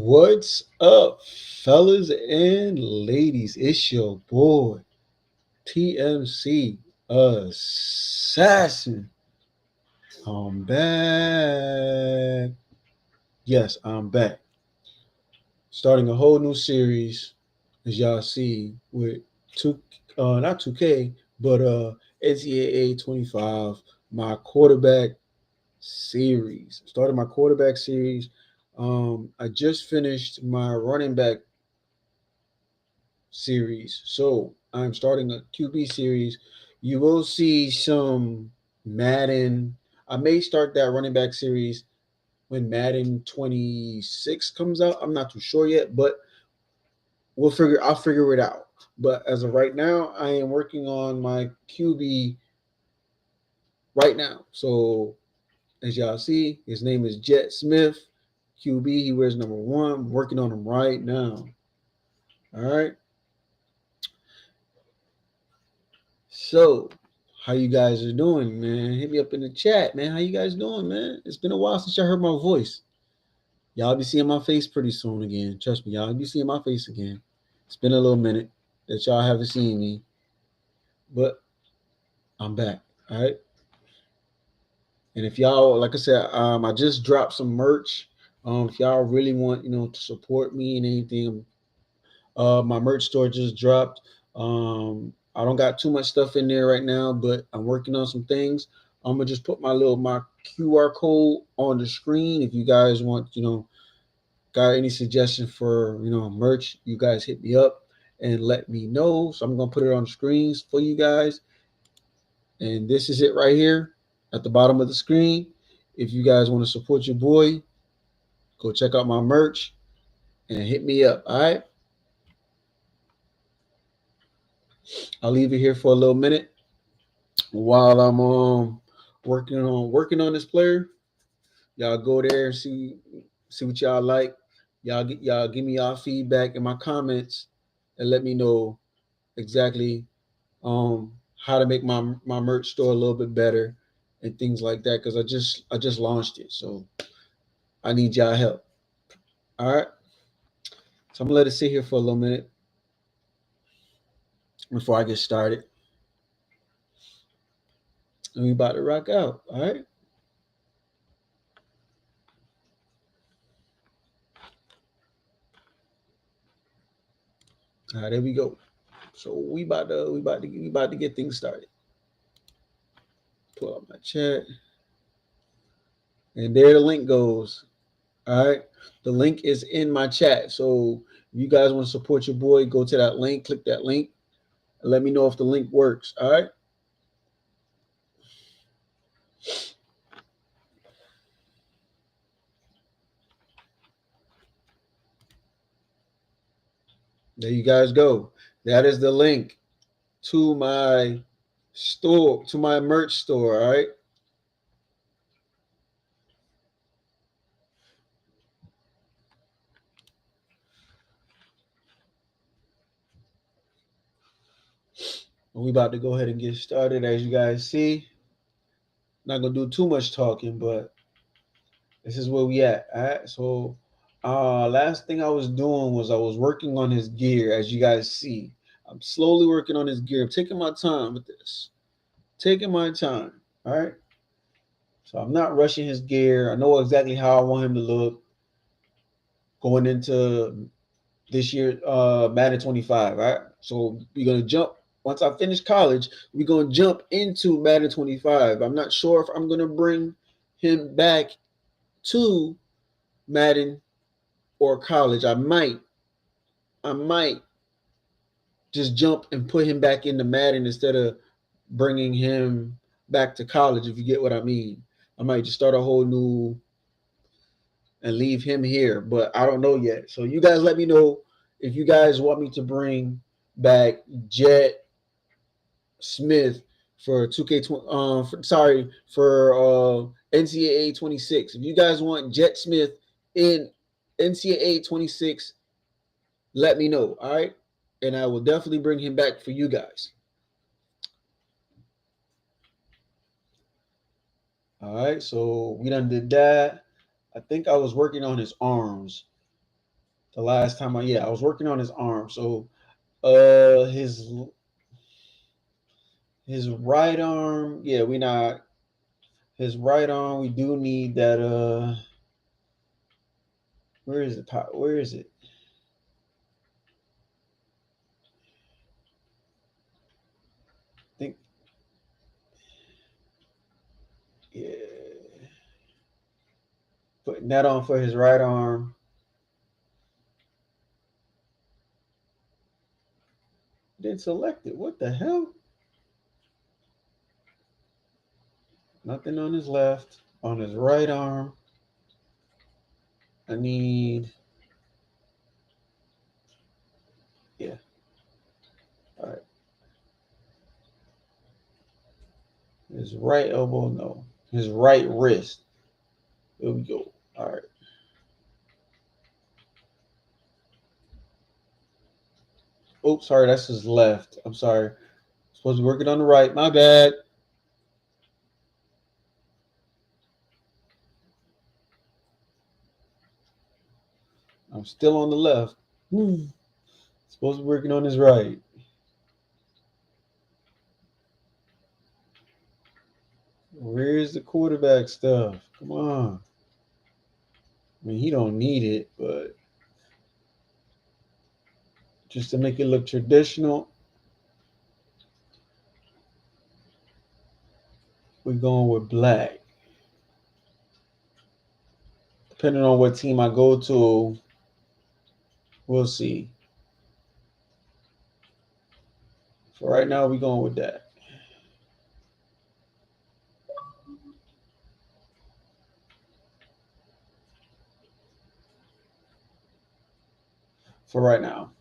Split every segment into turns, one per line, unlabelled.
What's up, fellas and ladies? It's your boy, TMC Assassin. I'm back. Yes, I'm back. Starting a whole new series, as y'all see, with not 2K, but NCAA 25, my quarterback series. Started my quarterback series. I just finished my running back series. So I'm starting a QB series. You will see some Madden. I may start that running back series when Madden 26 comes out. I'm not too sure yet, but I'll figure it out. But as of right now, I am working on my QB right now. So as y'all see, his name is Jet Smith. QB, he wears number 1. I'm working on him right now. All right. So, how you guys are doing, man? Hit me up in the chat, man. How you guys doing, man? It's been a while since y'all heard my voice. Y'all be seeing my face pretty soon again. Trust me, y'all be seeing my face again. It's been a little minute that y'all haven't seen me, but I'm back. All right. And if y'all, like I said, I just dropped some merch. If y'all really want, to support me and anything, my merch store just dropped. I don't got too much stuff in there right now, but I'm working on some things. I'm gonna just put my QR code on the screen. If you guys want, got any suggestion for merch, you guys hit me up and let me know. So I'm gonna put it on the screens for you guys. And this is it right here at the bottom of the screen. If you guys want to support your boy, go check out my merch and hit me up. All right. I'll leave it here for a little minute while I'm working on this player. Y'all go there and see what y'all like. Y'all give me y'all feedback in my comments and let me know exactly um how to make my merch store a little bit better and things like that because I just launched it, so I need y'all help. All right, so I'm gonna let it sit here for a little minute before I get started, and we about to rock out. All right. All right, there we go. So we about to get things started. Pull up my chat, and there the link goes. All right, the link is in my chat. So if you guys want to support your boy, go to that link, click that link, and let me know if the link works. All right. There you guys go. That is the link to my store, to my merch store. All right. And we about to go ahead and get started. As you guys see, not gonna do too much talking, but this is where we at. All right. So last thing I was doing was I was working on his gear, as you guys see. I'm slowly working on his gear. I'm taking my time with this. Taking my time. All right. So I'm not rushing his gear. I know exactly how I want him to look going into this year, Madden 25. All right. So we're gonna jump once I finish college. We're gonna jump into Madden 25. I'm not sure if I'm gonna bring him back to Madden or college. I might just jump and put him back into Madden instead of bringing him back to college. If you get what I mean, I might just start a whole new and leave him here, but I don't know yet. So you guys let me know if you guys want me to bring back Jet Smith for 2K20. For NCAA 26. If you guys want Jet Smith in NCAA 26, let me know. All right, and I will definitely bring him back for you guys. All right, so we done did that. I think I was working on his arms. The last time I was working on his arm. So uh his his right arm, yeah, we not his right arm, we do need that where is it? Where is it? I think yeah. Putting that on for his right arm. Didn't select it. What the hell? Nothing on his left. On his right arm. I need yeah. All right. His right elbow, no. His right wrist. There we go. All right. Oh, sorry, that's his left. I'm sorry. Supposed to be working on the right. My bad. I'm still on the left. Supposed to be working on his right. Where's the quarterback stuff? Come on. I mean, he don't need it, but just to make it look traditional, we're going with black. Depending on what team I go to, we'll see. For right now, we're going with that. For right now.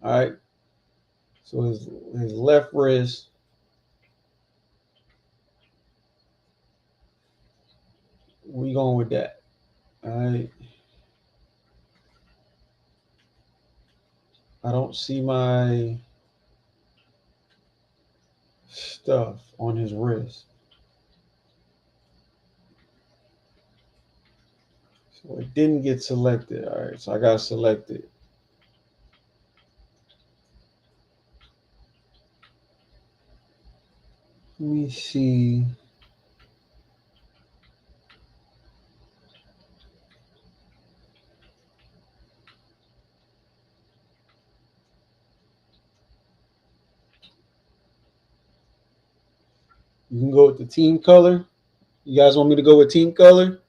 All right. So his left wrist, we going with that. All right. I don't see my stuff on his wrist. So it didn't get selected. All right. So I got selected. Let me see. You can go with the team color. You guys want me to go with team color?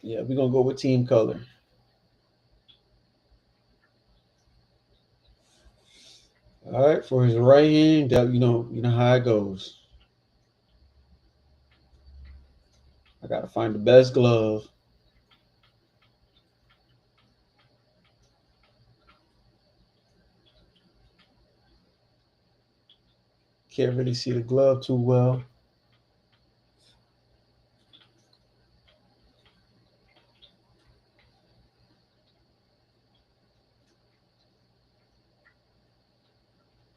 Yeah, we're gonna go with team color. All right, for his right hand, that you know how it goes. I gotta find the best glove. Can't really see the glove too well.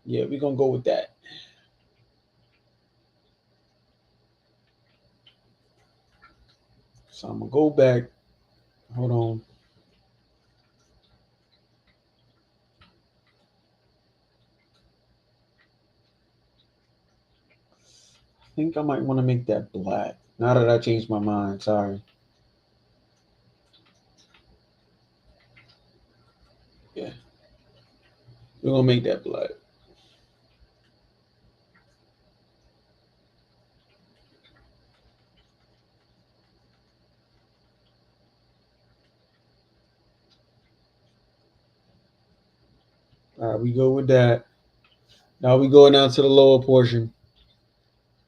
Yeah, we're gonna go with that. So I'm gonna go back. Hold on. I think I might want to make that black. Now that I changed my mind, sorry. Yeah, we're gonna make that black. All right, we go with that. Now we going down to the lower portion.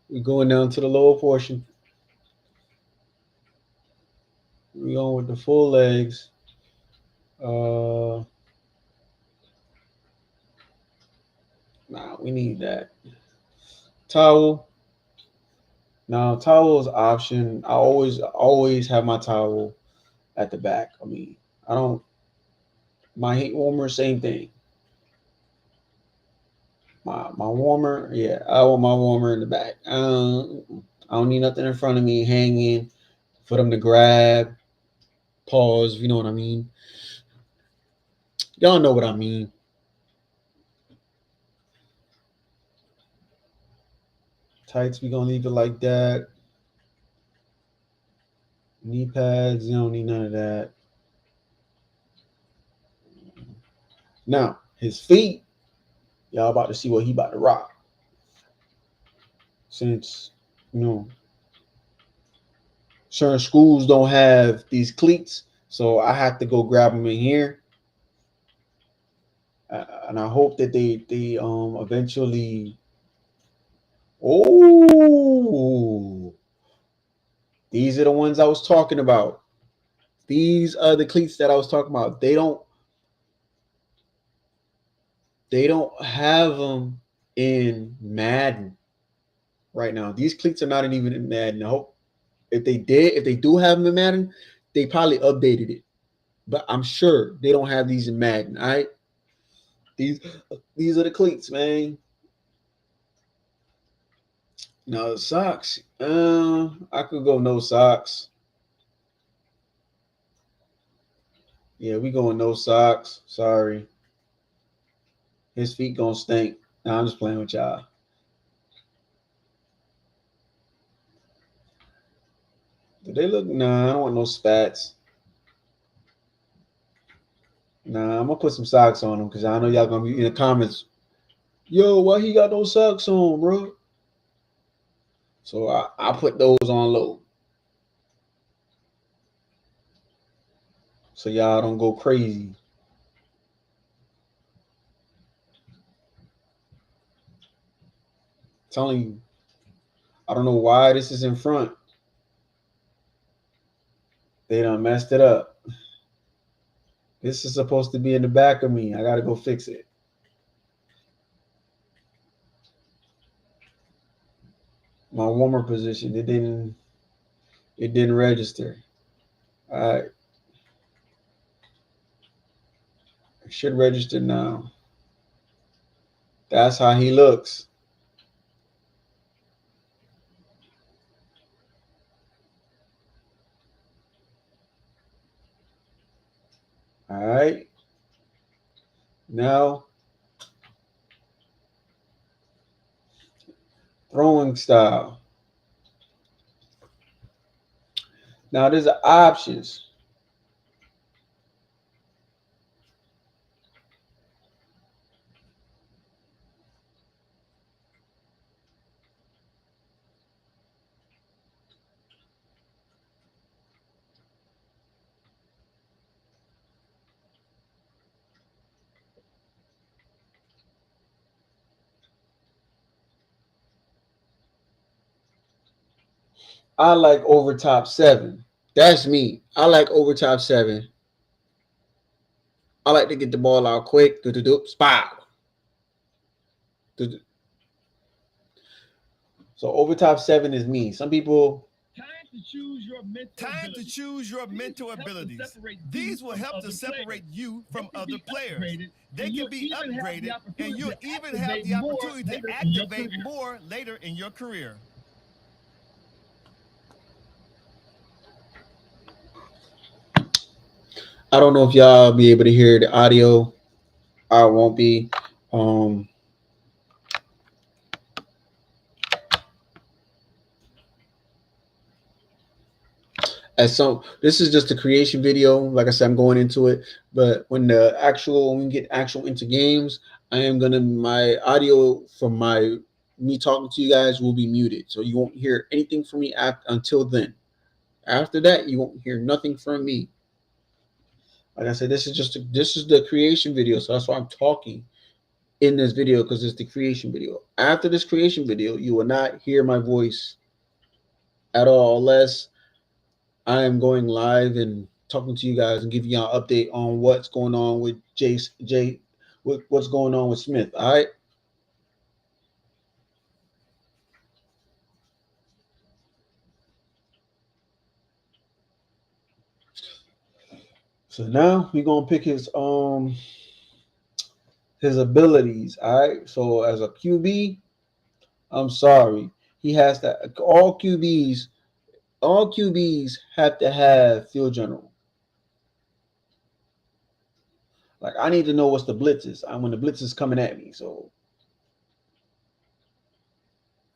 We going down to the lower portion. We going with the full legs. Uh, nah, we need that towel. Now towel is option. I always have my towel at the back. I mean, I don't. My heat warmer, same thing. My warmer, yeah, I want my warmer in the back. I don't need nothing in front of me hanging for them to grab, pause, you know what I mean? Y'all know what I mean. Tights, we gonna leave it like that. Knee pads, you don't need none of that. Now, his feet, y'all about to see what he about to rock. Since, you know, certain schools don't have these cleats, so I have to go grab them in here. And I hope that they eventually. Oh, these are the ones I was talking about. These are the cleats that I was talking about. They don't have them in Madden right now. These cleats are not even in Madden. I hope if they do have them in Madden, they probably updated it. But I'm sure they don't have these in Madden. All right, these these are the cleats, man. No socks. I could go no socks. Yeah, we going no socks. Sorry, his feet gonna stink. Nah, I'm just playing with y'all. Do they look? Nah, I don't want no spats. Nah, I'm gonna put some socks on them because I know y'all gonna be in the comments. Yo, why he got no socks on, bro? So I put those on low so y'all don't go crazy. I'm telling you, I don't know why this is in front. They done messed it up. This is supposed to be in the back of me. I gotta go fix it. My warmer position, it didn't register. All right, it should register now. That's how he looks. All right. Now throwing style. Now there's options. I like over top seven. That's me. I like over top seven. I like to get the ball out quick. Do do do. Spot. So over top seven is me. Some people.
Time to choose your mental abilities. These will help to separate you from other players. They can be upgraded, and you'll even have the opportunity to activate more later in your career.
I don't know if y'all be able to hear the audio. I won't be. Um, as some, this is just a creation video. Like I said, I'm going into it. But when we get actual into games, I am gonna my audio from my me talking to you guys will be muted, so you won't hear anything from me until then. After that, you won't hear nothing from me. Like I said, this is the creation video, so that's why I'm talking in this video because it's the creation video. After this creation video, you will not hear my voice at all unless I am going live and talking to you guys and giving y'all an update on what's going on with what's going on with Smith. All right. So now we're gonna pick his abilities. All right. So as a QB, I'm sorry. He has to. All QBs have to have field general. Like I need to know what's the blitzes. I'm when the blitz is coming at me. So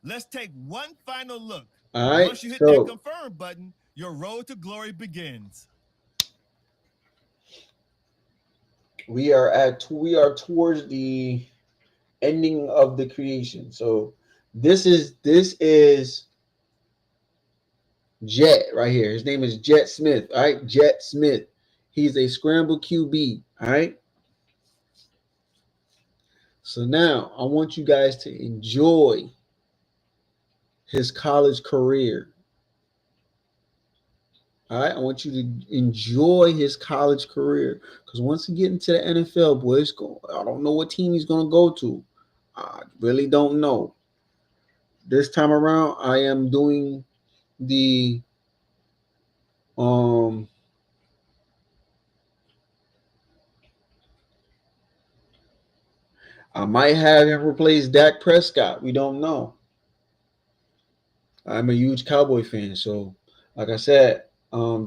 Let's take one final look.
all right.
Once you hit that
So
confirm button, your road to glory begins.
we are towards the ending of the creation. So this is Jet right here. His name is Jet Smith. All right, Jet Smith. He's a scramble QB. All right. So now I want you guys to enjoy his college career. All right, I want you to enjoy his college career because once he get into the NFL, boys, I don't know what team he's gonna go to. I really don't know. This time around, I am doing the um. I might have him replace Dak Prescott. We don't know. I'm a huge Cowboy fan, so like I said,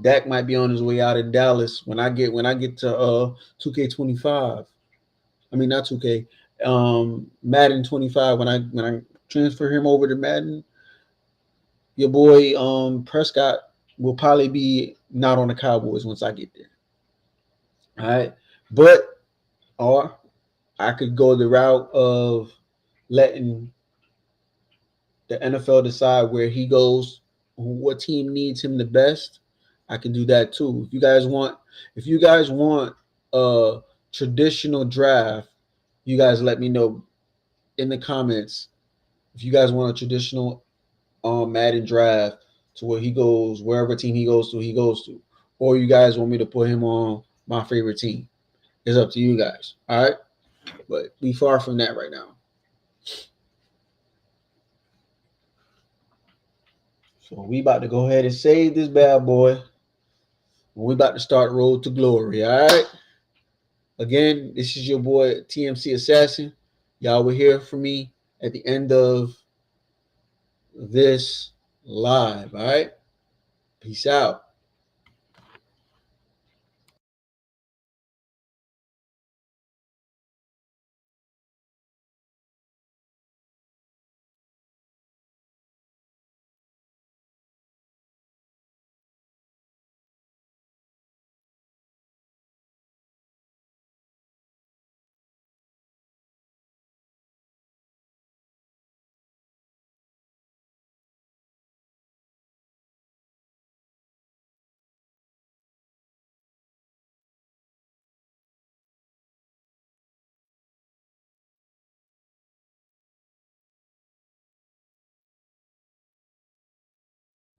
Dak might be on his way out of Dallas when I get to 2K25. I mean not 2K, Madden 25. When I transfer him over to Madden, your boy Prescott will probably be not on the Cowboys once I get there. All right, but or I could go the route of letting the NFL decide where he goes, what team needs him the best. I can do that too. If you guys want a traditional draft, you guys let me know in the comments. If you guys want a traditional Madden draft to where he goes, wherever team he goes to, or you guys want me to put him on my favorite team. It's up to you guys. All right, but we far from that right now. So we about to go ahead and save this bad boy. We about to start Road to Glory. All right. Again, this is your boy TMC Assassin. Y'all will hear from me at the end of this live. All right. Peace out.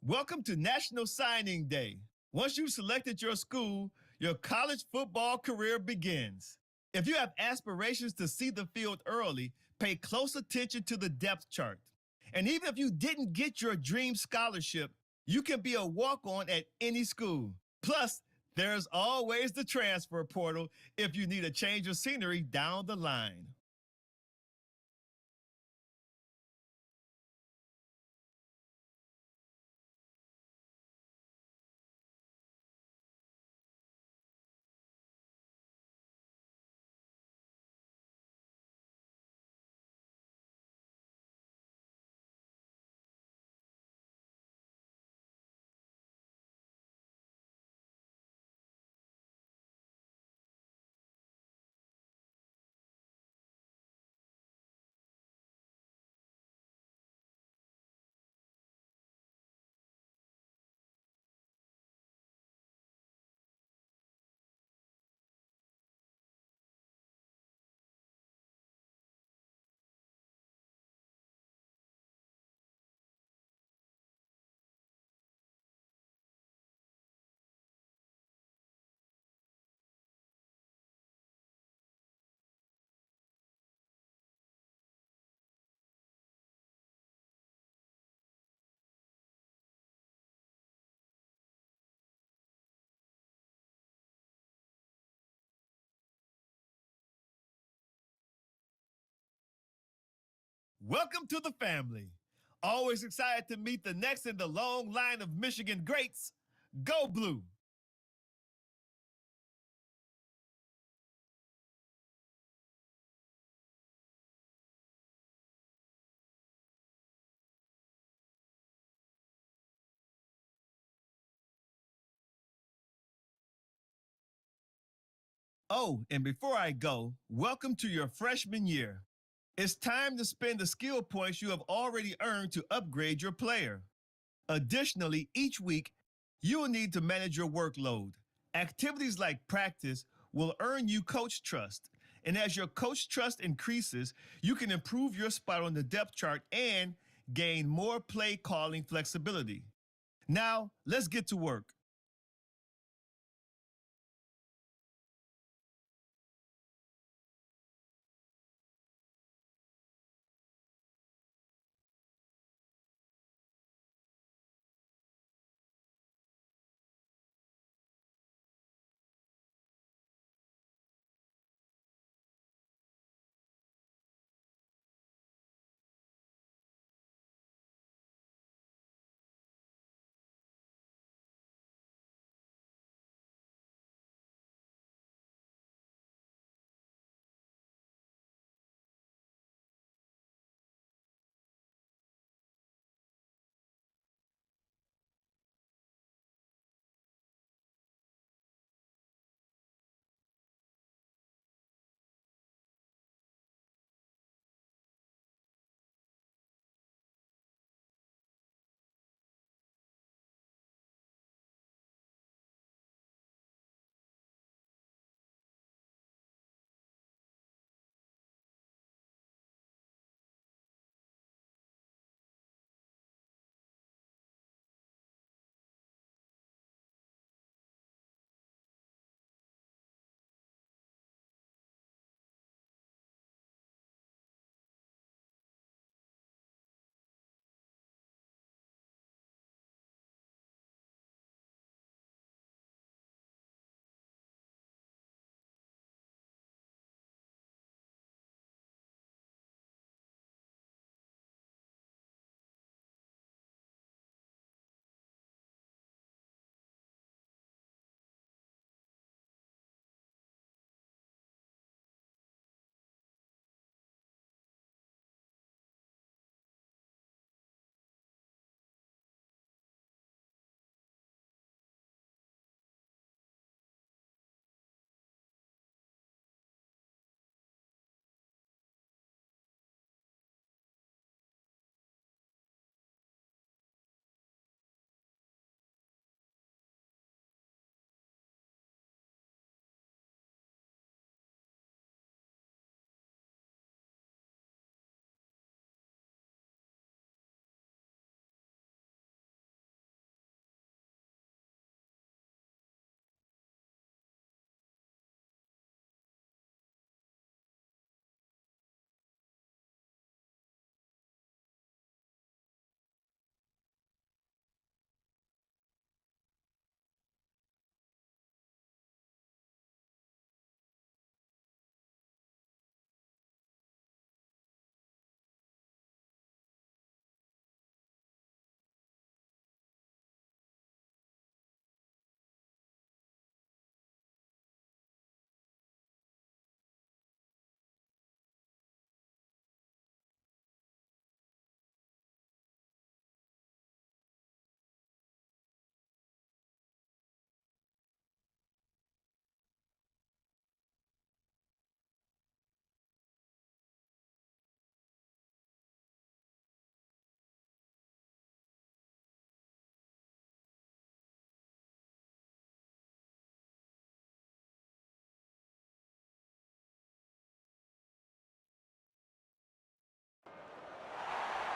Welcome to National Signing Day. Once you've selected your school, your college football career begins. If you have aspirations to see the field early, pay close attention to the depth chart. And even if you didn't get your dream scholarship, you can be a walk on at any school. Plus, there's always the transfer portal if you need a change of scenery down the line. Welcome to the family. Always excited to meet the next in the long line of Michigan greats. Go Blue! Oh, and before I go, welcome to your freshman year. It's time to spend the skill points you have already earned to upgrade your player. Additionally, each week, you will need to manage your workload. Activities like practice will earn you coach trust. And as your coach trust increases, you can improve your spot on the depth chart and gain more play calling flexibility. Now, let's get to work.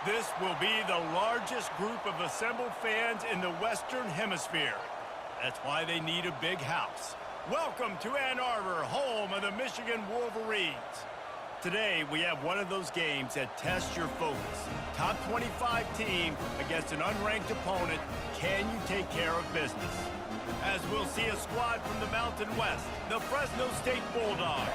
This will be the largest group of assembled fans in the Western Hemisphere. That's why they need a big house. Welcome to Ann Arbor, home of the Michigan Wolverines. Today, we have one of those games that tests your focus. Top 25 team against an unranked opponent. Can you take care of business? As we'll see a squad from the Mountain West, the Fresno State Bulldogs,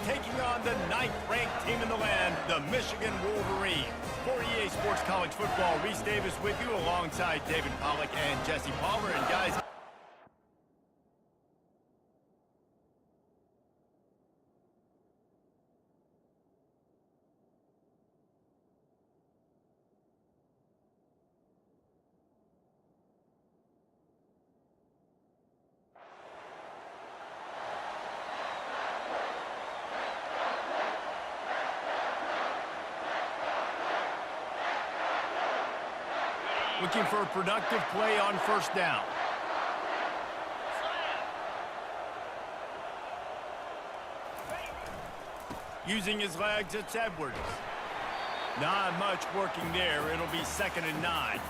taking on the 9th-ranked team in the land, the Michigan Wolverines. For EA Sports College Football, Reese Davis with you alongside David Pollack and Jesse Palmer. And guys, looking for a productive play on first down. Using his legs, it's Edwards. Not much working there. It'll be 2nd and 9.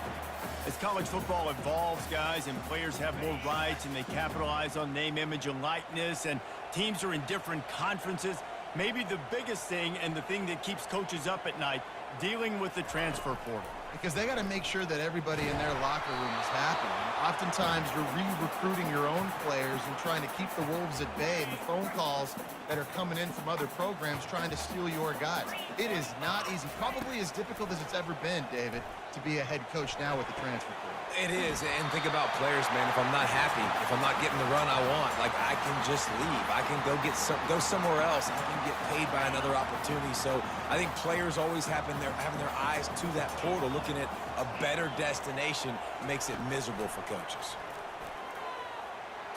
As college football evolves, guys, and players have more rights and they capitalize on name, image, and likeness, and teams are in different conferences, maybe the biggest thing and the thing that keeps coaches up at night, dealing with the transfer portal.
Because they got to make sure that everybody in their locker room is happy. And oftentimes you're re-recruiting your own players and trying to keep the wolves at bay, and the phone calls that are coming in from other programs trying to steal your guys. It is not easy. Probably as difficult as it's ever been, David, to be a head coach now with the transfer portal.
It is, and think about players, man. If I'm not happy, if I'm not getting the run I want, like, I can just leave. I can go go somewhere else. I can get paid by another opportunity. So I think players always having their eyes to that portal, looking at a better destination, makes it miserable for coaches.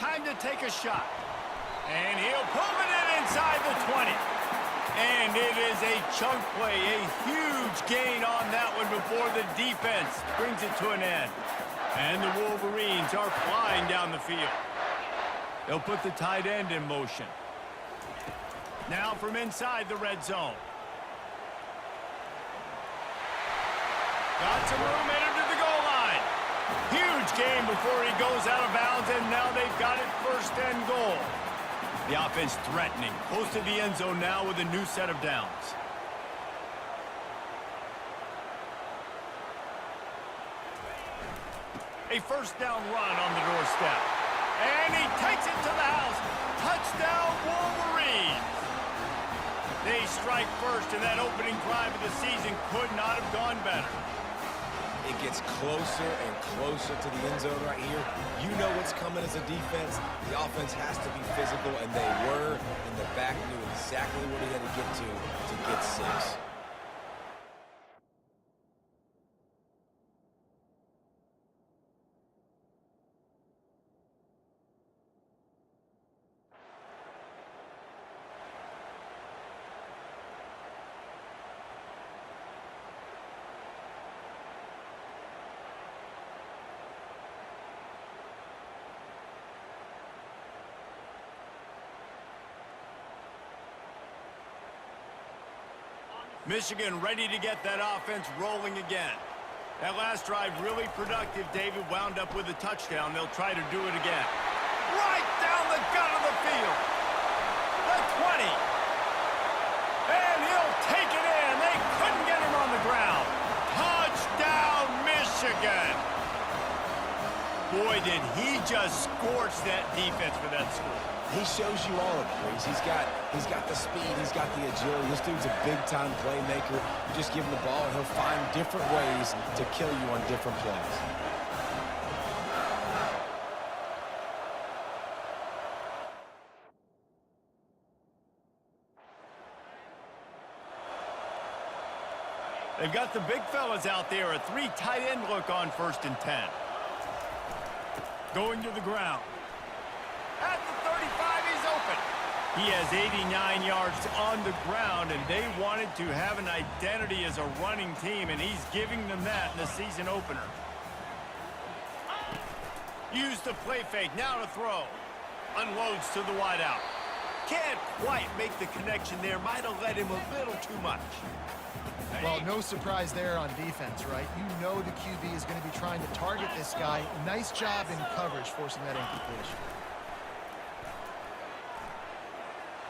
Time to take a shot. And he'll pull it in inside the 20. And it is a chunk play, a huge gain on that one before the defense brings it to an end. And the Wolverines are flying down the field. They'll put the tight end in motion. Now from inside the red zone. Got some room, headed to the goal line. Huge gain before he goes out of bounds, and now they've got it 1st and goal. The offense threatening, close to the end zone now with a new set of downs. A 1st down run on the doorstep. And he takes it to the house. Touchdown, Wolverines. They strike first, and that opening drive of the season could not have gone better.
It gets closer and closer to the end zone right here. You know what's coming as a defense. The offense has to be physical, and they were. And the back knew exactly what he had to get to get 6.
Michigan ready to get that offense rolling again. That last drive really productive. David wound up with a touchdown. They'll try to do it again. Right down the gut of the field. The 20. And he'll take it in. They couldn't get him on the ground. Touchdown, Michigan. Boy, did he just scorch that defense for that score.
He shows you all of it, Reese. He's got the speed, he's got the agility. This dude's a big-time playmaker. You just give him the ball, and he'll find different ways to kill you on different plays.
They've got the big fellas out there. A 3 tight end look on 1st and 10. Going to the ground. At the 35, he's open. He has 89 yards on the ground, and they wanted to have an identity as a running team, and he's giving them that in the season opener. Use the play fake, now to throw. Unloads to the wideout. Can't quite make the connection there. Might have let him a little too much.
Well, no surprise there on defense, right? You know the QB is going to be trying to target this guy. Nice job in coverage forcing that incompletion.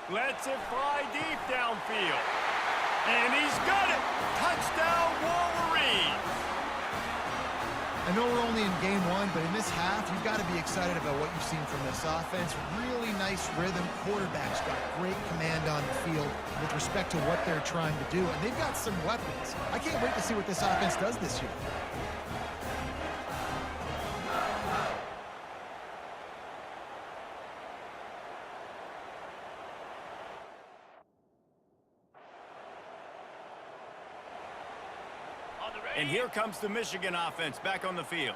Lets it fly deep downfield. And he's got it. Touchdown, Wolverines.
I know we're only in game one, but in this half, you've got to be excited about what you've seen from this offense. Really nice rhythm. Quarterback's got great command on the field with respect to what they're trying to do, and they've got some weapons. I can't wait to see what this offense does this year.
And here comes the Michigan offense back on the field.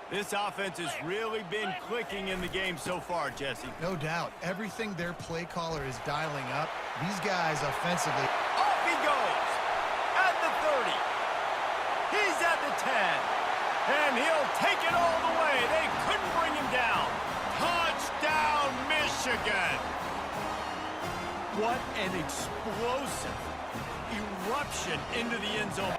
This offense has really been clicking in the game so far, Jesse.
No doubt. Everything their play caller is dialing up, these guys offensively.
Off he goes! At the 30. He's at the 10. And he'll take it all the way. They couldn't bring him down. Touchdown, Michigan! What an explosive eruption into the end zone.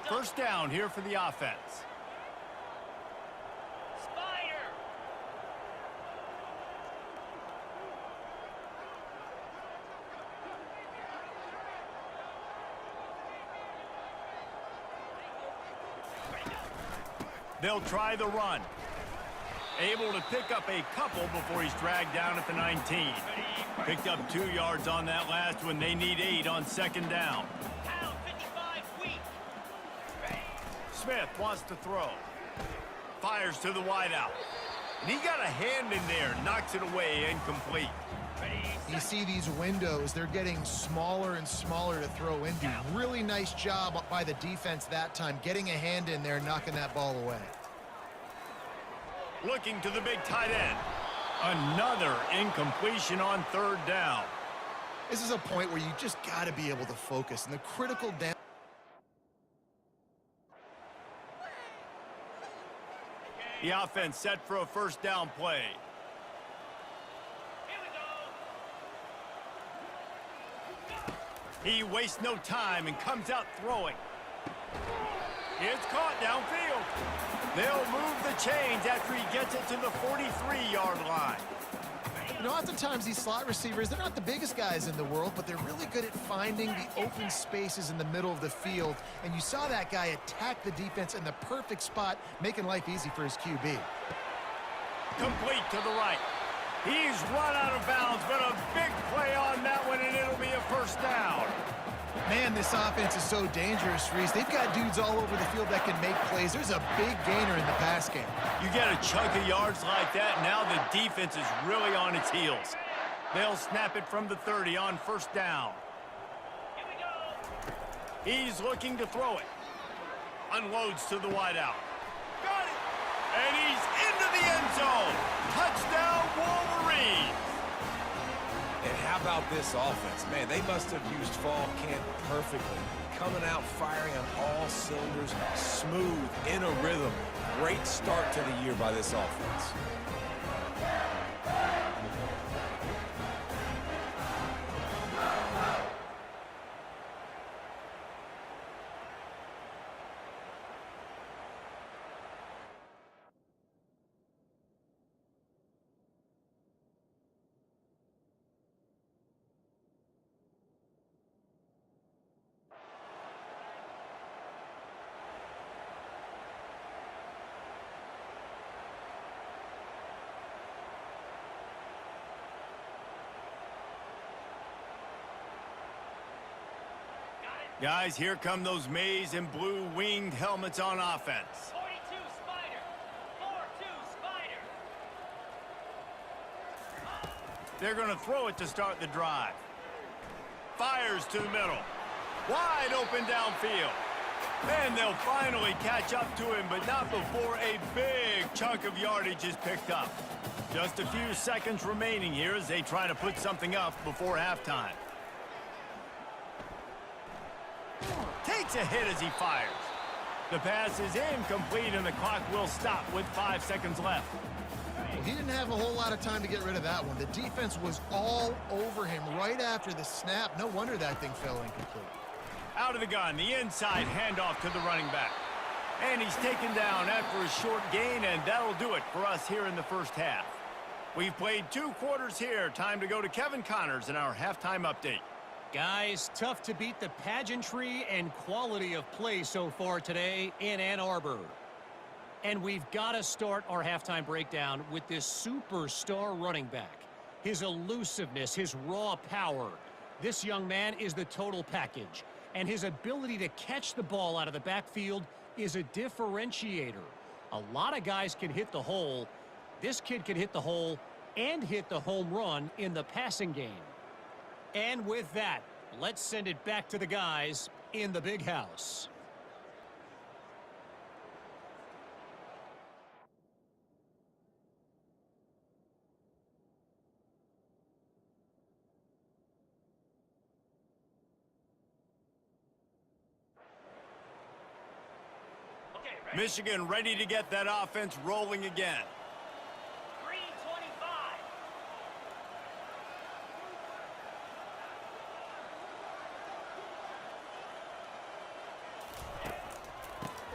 First down here for the offense.
Spider.
They'll try the run. Able to pick up a couple before he's dragged down at the 19. Picked up 2 yards on that last one. They need 8 on second down. Smith wants to throw. Fires to the wideout. And he got a hand in there. Knocks it away, incomplete.
You see these windows, they're getting smaller and smaller to throw into. Really nice job by the defense that time, getting a hand in there, knocking that ball away.
Looking to the big tight end. Another incompletion on third down.
This is a point where you just got to be able to focus. And the critical down.
The offense set for a first down play.
Here we go.
He wastes no time and comes out throwing. It's caught downfield. They'll move the chains after he gets it to the 43-yard line.
You know, oftentimes these slot receivers, they're not the biggest guys in the world, but they're really good at finding the open spaces in the middle of the field. And you saw that guy attack the defense in the perfect spot, making life easy for his QB.
Complete to the right. He's run out of bounds, but a big play on that one, and it'll be a first down.
Man, this offense is so dangerous, Reese. They've got dudes all over the field that can make plays. There's a big gainer in the pass game.
You get a chunk of yards like that, now the defense is really on its heels. They'll snap it from the 30 on first down.
Here we go.
He's looking to throw it. Unloads to the wideout. Got it! And he's into the end zone. Touchdown, Wolverines!
And how about this offense? Man, they must have used fall camp perfectly. Coming out firing on all cylinders, smooth, in a rhythm. Great start to the year by this offense.
Guys, here come those maize and blue winged helmets on offense.
42 Spider. 4-2 Spider.
They're going to throw it to start the drive. Fires to the middle. Wide open downfield. And they'll finally catch up to him, but not before a big chunk of yardage is picked up. Just a few seconds remaining here as they try to put something up before halftime. Takes a hit as he fires. The pass is incomplete and the clock will stop with 5 seconds left.
Well, he didn't have a whole lot of time to get rid of that one. The defense was all over him right after the snap. No wonder that thing fell incomplete.
Out of the gun, the inside handoff to the running back. And he's taken down after a short gain, and that'll do it for us here in the first half. We've played 2 quarters here. Time to go to Kevin Connors in our halftime update.
Guys, tough to beat the pageantry and quality of play so far today in Ann Arbor. And we've got to start our halftime breakdown with this superstar running back. His elusiveness, his raw power. This young man is the total package. And his ability to catch the ball out of the backfield is a differentiator. A lot of guys can hit the hole. This kid can hit the hole and hit the home run in the passing game. And with that, let's send it back to the guys in the big house.
Okay, ready?
Michigan ready to get that offense rolling again.
3:25.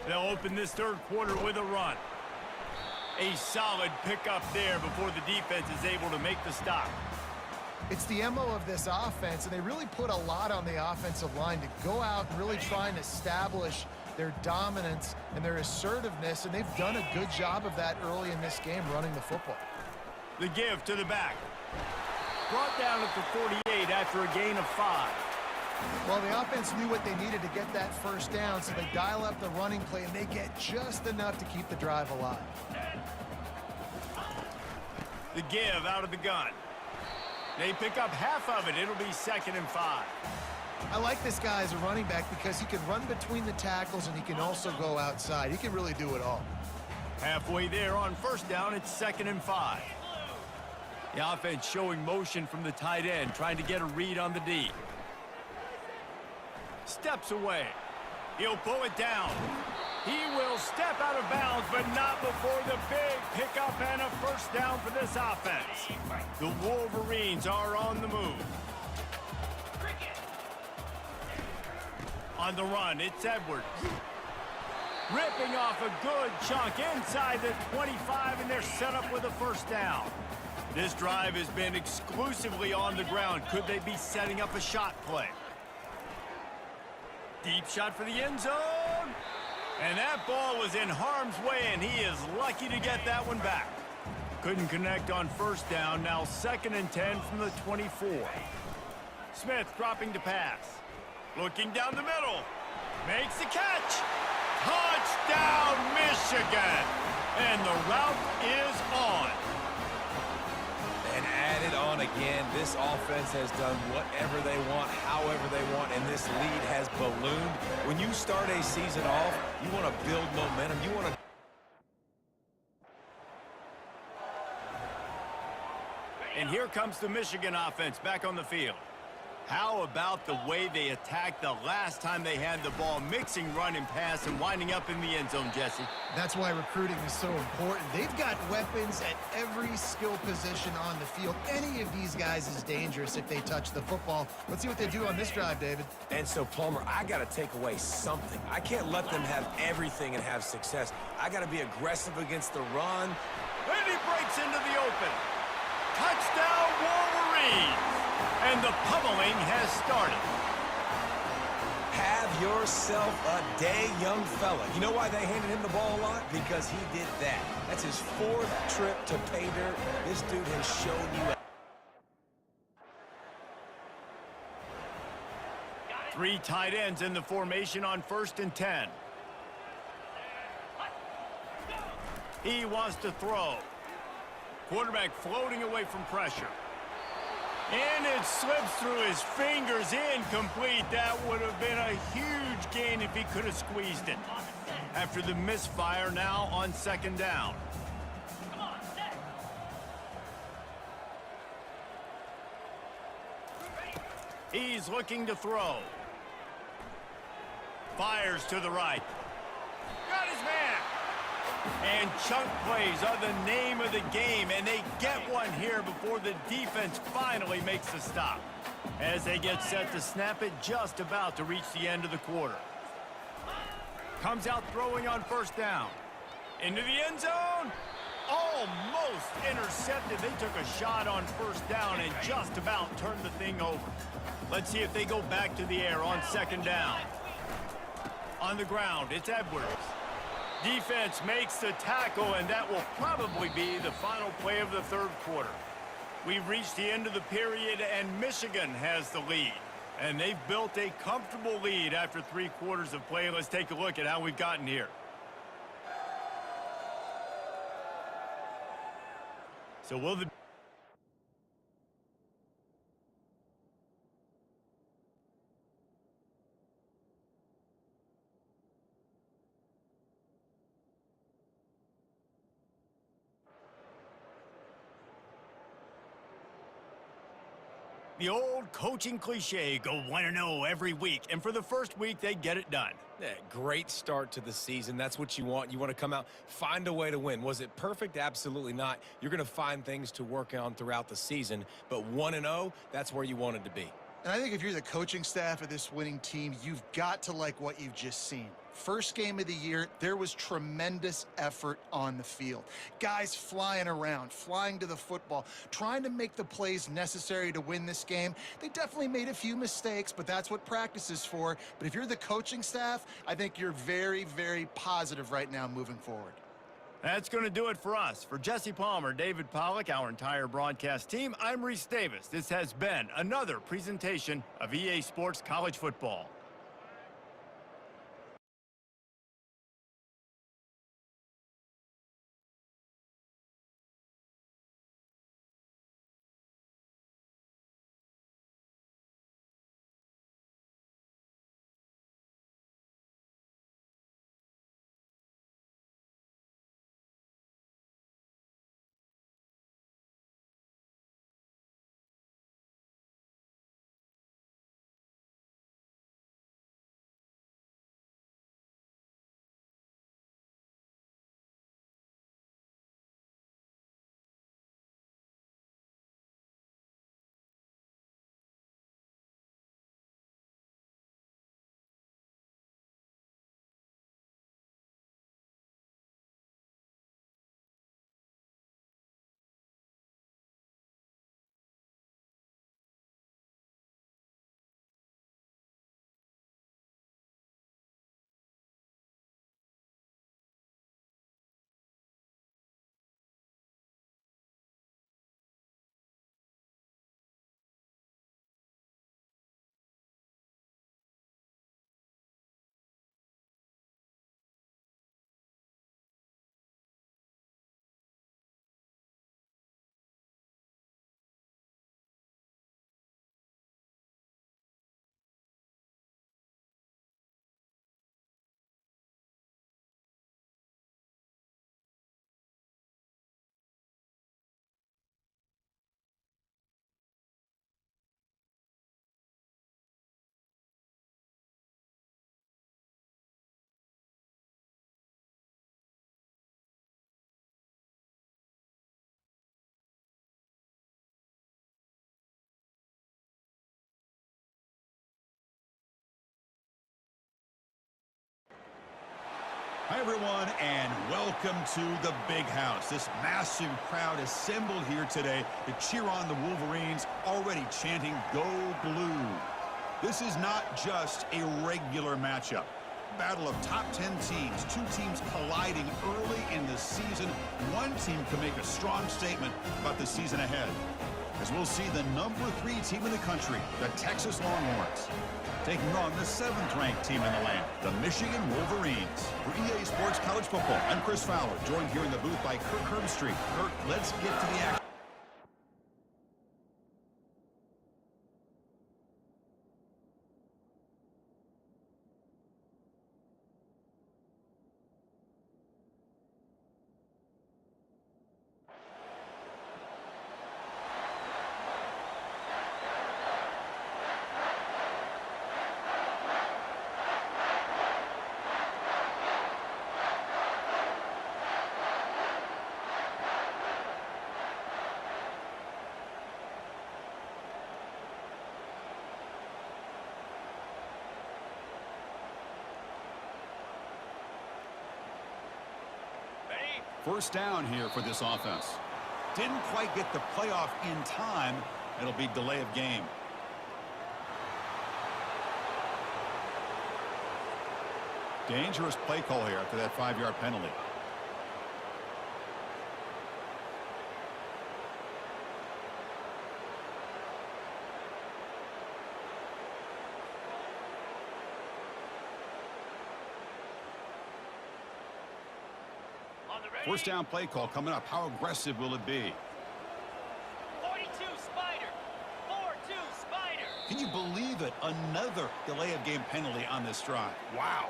They'll open this third quarter with a run. A solid pickup there before the defense is able to make the stop.
It's the MO of this offense, and they really put a lot on the offensive line to go out and really try and establish their dominance and their assertiveness, and they've done a good job of that early in this game running the football.
The give to the back. Brought down at the 48 after a gain of 5.
Well, the offense knew what they needed to get that first down, so they dial up the running play, and they get just enough to keep the drive alive.
The give out of the gun. They pick up half of it. It'll be 2nd and 5.
I like this guy as a running back because he can run between the tackles, and he can also go outside. He can really do it all.
Halfway there on first down, it's 2nd and 5. The offense showing motion from the tight end, trying to get a read on the D. Steps away. He'll pull it down. He will step out of bounds, but not before the big pickup and a first down for this offense. The Wolverines are on the move. On the run, it's Edwards. Ripping off a good chunk inside the 25, and they're set up with a first down. This drive has been exclusively on the ground. Could they be setting up a shot play? Deep shot for the end zone. And that ball was in harm's way, and he is lucky to get that one back. Couldn't connect on first down. Now 2nd and 10 from the 24. Smith dropping to pass. Looking down the middle. Makes the catch. Touchdown, Michigan. And the route is on.
And added on again, this offense has done whatever they want, however they want, and this lead has ballooned. When you start a season off, you want to build momentum. You want to...
And here comes the Michigan offense back on the field. How about the way they attacked the last time they had the ball, mixing run and pass and winding up in the end zone, Jesse?
That's why recruiting is so important. They've got weapons at every skill position on the field. Any of these guys is dangerous if they touch the football. Let's see what they do on this drive, David.
And so, Palmer, I got to take away something. I can't let them have everything and have success. I got to be aggressive against the run.
And he breaks into the open. Touchdown, Wolverines! And the pummeling has started.
Have yourself a day, young fella. You know why they handed him the ball a lot? Because he did that. That's his 4th trip to pay dirt. This dude has shown you.
3 tight ends in the formation on 1st and 10. He wants to throw. Quarterback floating away from pressure. And it slips through his fingers, incomplete. That would have been a huge gain if he could have squeezed it. After the misfire, now on 2nd down. He's looking to throw. Fires to the right. Got his man. And chunk plays are the name of the game, and they get one here before the defense finally makes the stop. As they get set to snap it, just about to reach the end of the quarter. Comes out throwing on 1st down. Into the end zone. almost intercepted. They took a shot on first down and just about turned the thing over. Let's see if they go back to the air on second down. On the ground, it's Edwards. Defense makes the tackle, and that will probably be the final play of the third quarter. We've reached the end of the period, and Michigan has the lead. And they've built a comfortable lead after 3 quarters of play. Let's take a look at how we've gotten here. So will the The old coaching cliche, go 1-0 every week. And for the first week, they get it done.
Yeah, great start to the season. That's what you want. You want to come out, find a way to win. Was it perfect? Absolutely not. You're going to find things to work on throughout the season. But 1-0, that's where you wanted to be.
And I think if you're the coaching staff of this winning team, you've got to like what you've just seen. First game of the year, there was tremendous effort on the field. Guys flying around, flying to the football, trying to make the plays necessary to win this game. They definitely made a few mistakes, but that's what practice is for. But if you're the coaching staff, I think you're very, very positive right now moving forward.
That's going to do it for us. For Jesse Palmer, David Pollack, our entire broadcast team, I'm Reese Davis. This has been another presentation of EA Sports College Football.
Hi, everyone, and welcome to the Big House. This massive crowd assembled here today to cheer on the Wolverines, already chanting, "Go Blue." This is not just a regular matchup. Battle of top 10 teams, 2 teams colliding early in the season. One team can make a strong statement about the season ahead, as we'll see the number 3 team in the country, the Texas Longhorns, taking on the 7th-ranked team in the land, the Michigan Wolverines. For EA Sports College Football, I'm Chris Fowler, joined here in the booth by Kirk Herbstreit. Kirk, let's get to the action. First down here for this offense. Didn't quite get the playoff in time. It'll be delay of game. Dangerous play call here after that 5-yard penalty. First down play call coming up. How aggressive will it be?
42 Spider. 4-2 Spider.
Can you believe it? Another delay of game penalty on this drive. Wow.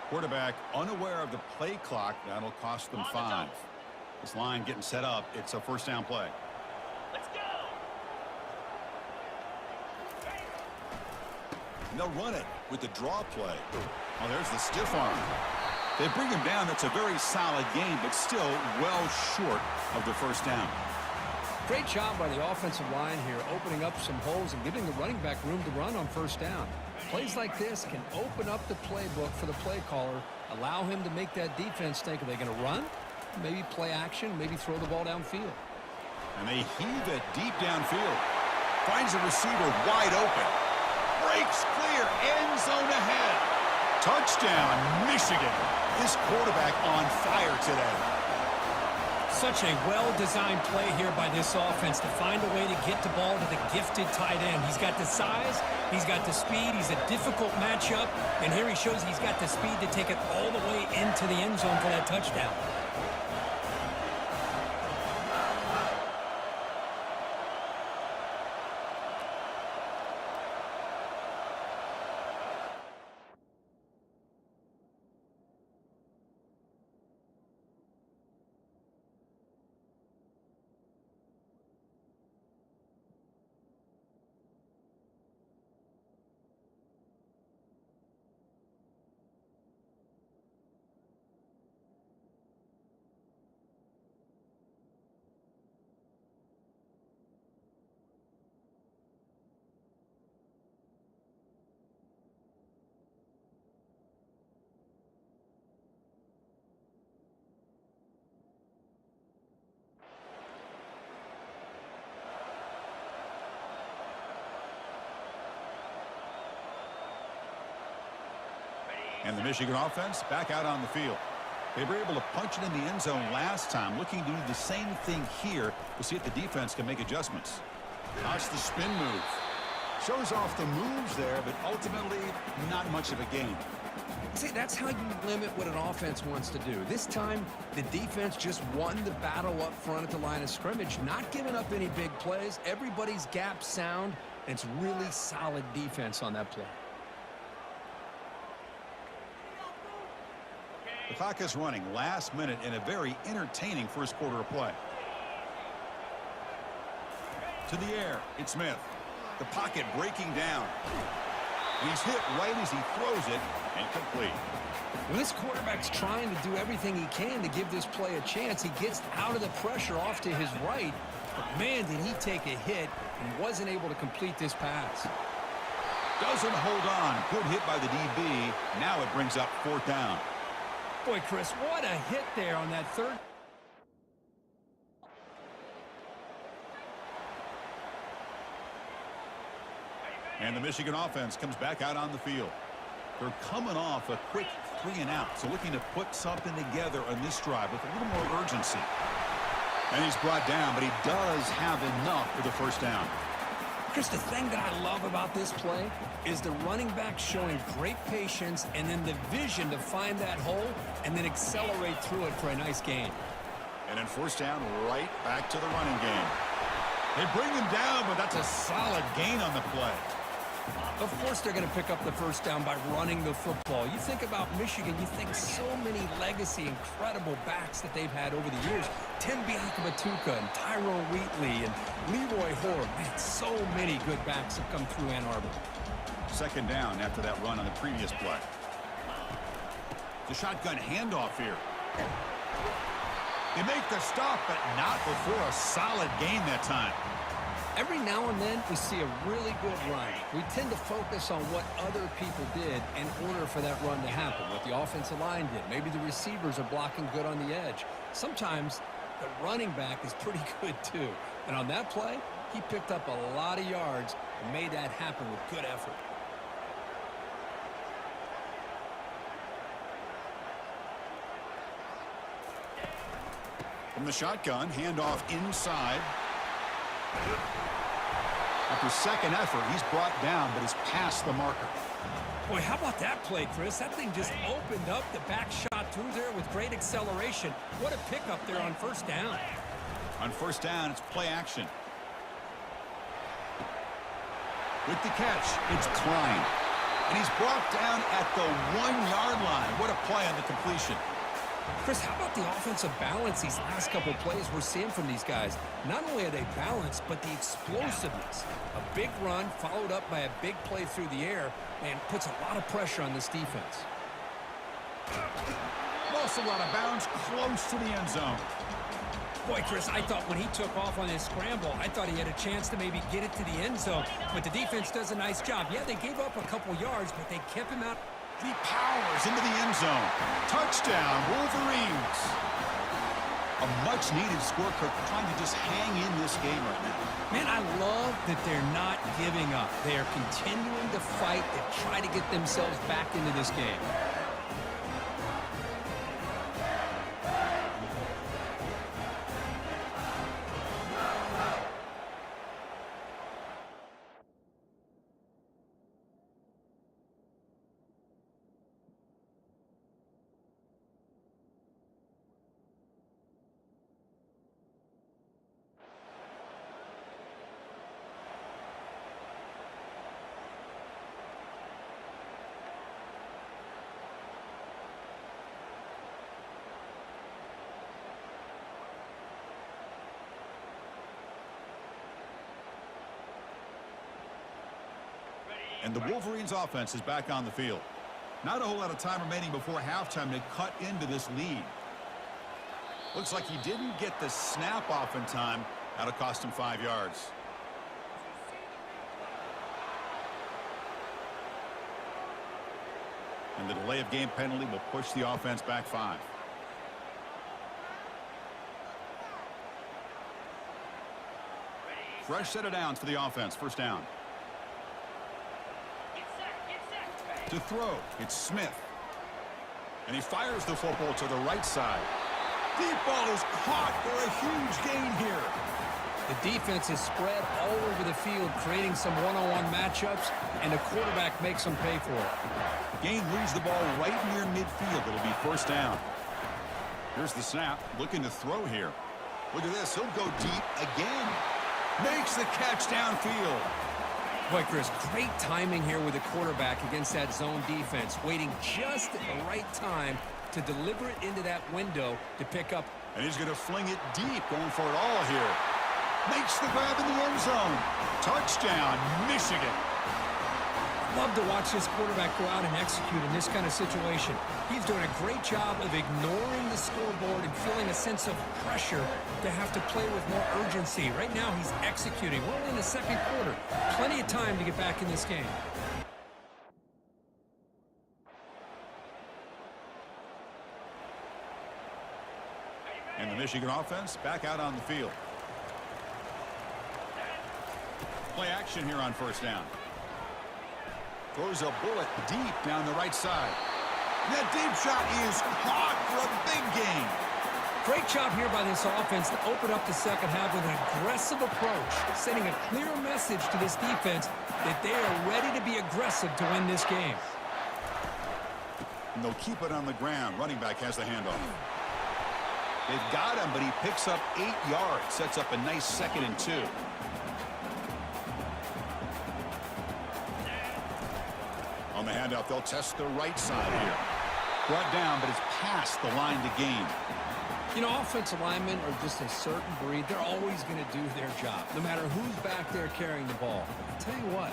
Quarterback unaware of the play clock. That'll cost them 5. This line getting set up. It's a first down play.
Let's go.
And they'll run it with the draw play. Oh, there's the stiff arm. They bring him down. That's a very solid game, but still well short of the first down.
Great job by the offensive line here, opening up some holes and giving the running back room to run on first down. Plays like this can open up the playbook for the play caller, allow him to make that defense think, are they going to run? Maybe play action, maybe throw the ball downfield.
And they heave it deep downfield. Finds a receiver wide open. Breaks clear. End zone ahead. Touchdown, Michigan. This quarterback on fire today.
Such a well-designed play here by this offense to find a way to get the ball to the gifted tight end. He's got the size, he's got the speed, he's a difficult matchup, and here he shows he's got the speed to take it all the way into the end zone for that touchdown.
And the Michigan offense back out on the field. They were able to punch it in the end zone last time, looking to do the same thing here to see if the defense can make adjustments. Watch the spin move. Shows off the moves there, but ultimately not much of a gain.
See, that's how you limit what an offense wants to do. This time, the defense just won the battle up front at the line of scrimmage, not giving up any big plays. Everybody's gap sound, and it's really solid defense on that play.
The clock is running last minute in a very entertaining first quarter of play. To the air, it's Smith. The pocket breaking down. He's hit right as he throws it, incomplete.
When this quarterback's trying to do everything he can to give this play a chance, he gets out of the pressure off to his right. But man, did he take a hit and wasn't able to complete this pass.
Doesn't hold on. Good hit by the DB. Now it brings up fourth down.
Boy, Chris, what a hit there on that third.
And the Michigan offense comes back out on the field. They're coming off a quick 3-and-out, so looking to put something together on this drive with a little more urgency. And he's brought down, but he does have enough for the first down.
Chris, the thing that I love about this play is the running back showing great patience and then the vision to find that hole and then accelerate through it for a nice gain.
And then first down, right back to the running game. They bring him down, but that's a solid gain on the play.
Of course they're going to pick up the first down by running the football. You think about Michigan, you think so many legacy, incredible backs that they've had over the years. Tim Biakabatuka and Tyrone Wheatley and Leroy Hoare. Man, so many good backs have come through Ann Arbor.
Second down after that run on the previous play. The shotgun handoff here. They make the stop, but not before a solid gain that time.
Every now and then, we see a really good run. We tend to focus on what other people did in order for that run to happen, what the offensive line did. Maybe the receivers are blocking good on the edge. Sometimes the running back is pretty good too. And on that play, he picked up a lot of yards and made that happen with good effort.
From the shotgun, handoff inside. After second effort, he's brought down, but is past the marker.
Boy, how about that play, Chris? That thing just opened up the back shot through there with great acceleration. What a pickup there on first down.
On first down, it's play action. With the catch, it's Klein. And he's brought down at the 1-yard line. What a play on the completion.
Chris, how about the offensive balance these last couple plays we're seeing from these guys? Not only are they balanced, but the explosiveness. A big run followed up by a big play through the air and puts a lot of pressure on this defense.
Also out of bounds, close to the end zone.
Boy, Chris, I thought when he took off on his scramble, I thought he had a chance to maybe get it to the end zone. But the defense does a nice job. Yeah, they gave up a couple yards, but they kept him out.
He powers into the end zone. Touchdown, Wolverines. A much-needed score, Kirk, trying to just hang in this game right now.
Man, I love that they're not giving up. They are continuing to fight and try to get themselves back into this game.
And the Wolverines offense is back on the field. Not a whole lot of time remaining before halftime to cut into this lead. Looks like he didn't get the snap off in time. That'll cost him 5 yards. And the delay of game penalty will push the offense back 5. Fresh set of downs for the offense. First down. To throw, it's Smith. And he fires the football to the right side. Deep ball is caught for a huge gain here.
The defense is spread all over the field, creating some one-on-one matchups, and the quarterback makes them pay for it.
Gain moves the ball right near midfield. It'll be first down. Here's the snap, looking to throw here. Look at this, he'll go deep again. Makes the catch downfield.
Boy, Chris, great timing here with the quarterback against that zone defense, waiting just at the right time to deliver it into that window to pick up.
And he's going to fling it deep, going for it all here. Makes the grab in the end zone. Touchdown, Michigan.
Love to watch this quarterback go out and execute in this kind of situation. He's doing a great job of ignoring the scoreboard and feeling a sense of pressure to have to play with more urgency. Right now, he's executing. We're only in the second quarter. Plenty of time to get back in this game.
And the Michigan offense back out on the field. Play action here on first down. Throws a bullet deep down the right side. That deep shot is caught for a big gain.
Great job here by this offense to open up the second half with an aggressive approach, sending a clear message to this defense that they are ready to be aggressive to win this game.
And they'll keep it on the ground. Running back has the handoff. They've got him, but he picks up 8 yards. Sets up a nice 2nd and 2. On the handoff, they'll test the right side here. Brought down, but it's past the line to gain.
You know, offensive linemen are just a certain breed. They're always going to do their job, no matter who's back there carrying the ball. I tell you what,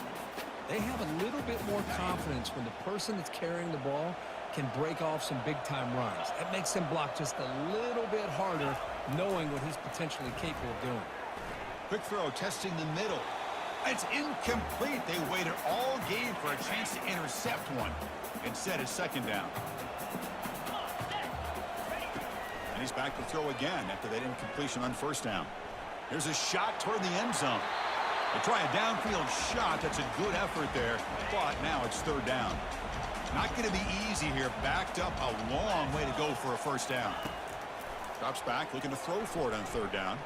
they have a little bit more confidence when the person that's carrying the ball can break off some big-time runs. That makes them block just a little bit harder, knowing what he's potentially capable of doing.
Quick throw, testing the middle. It's incomplete. They waited all game for a chance to intercept one. Instead, it's second down. And he's back to throw again after that incompletion on first down. Here's a shot toward the end zone. They try a downfield shot. That's a good effort there. But now it's third down. Not going to be easy here. Backed up a long way to go for a first down. Drops back, looking to throw for it on third down.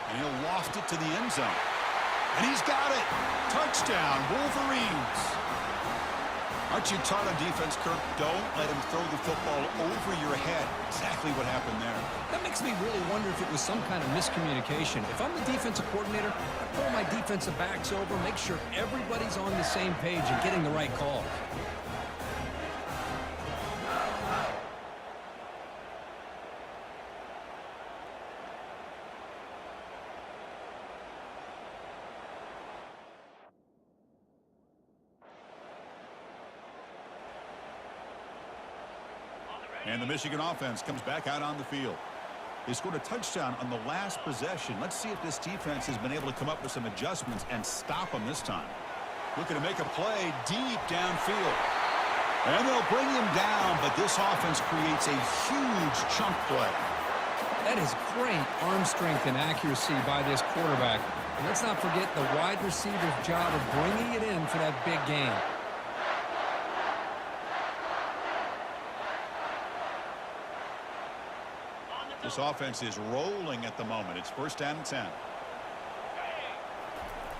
And he'll loft it to the end zone. And he's got it. Touchdown, Wolverines. Aren't you taught on defense, Kirk? Don't let him throw the football over your head. Exactly what happened there.
That makes me really wonder if it was some kind of miscommunication. If I'm the defensive coordinator, I pull my defensive backs over, make sure everybody's on the same page and getting the right call.
And the Michigan offense comes back out on the field. They scored a touchdown on the last possession. Let's see if this defense has been able to come up with some adjustments and stop them this time. Looking to make a play deep downfield. And they'll bring him down, but this offense creates a huge chunk play.
That is great arm strength and accuracy by this quarterback. And let's not forget the wide receiver's job of bringing it in for that big gain.
This offense is rolling at the moment. It's first down and 10.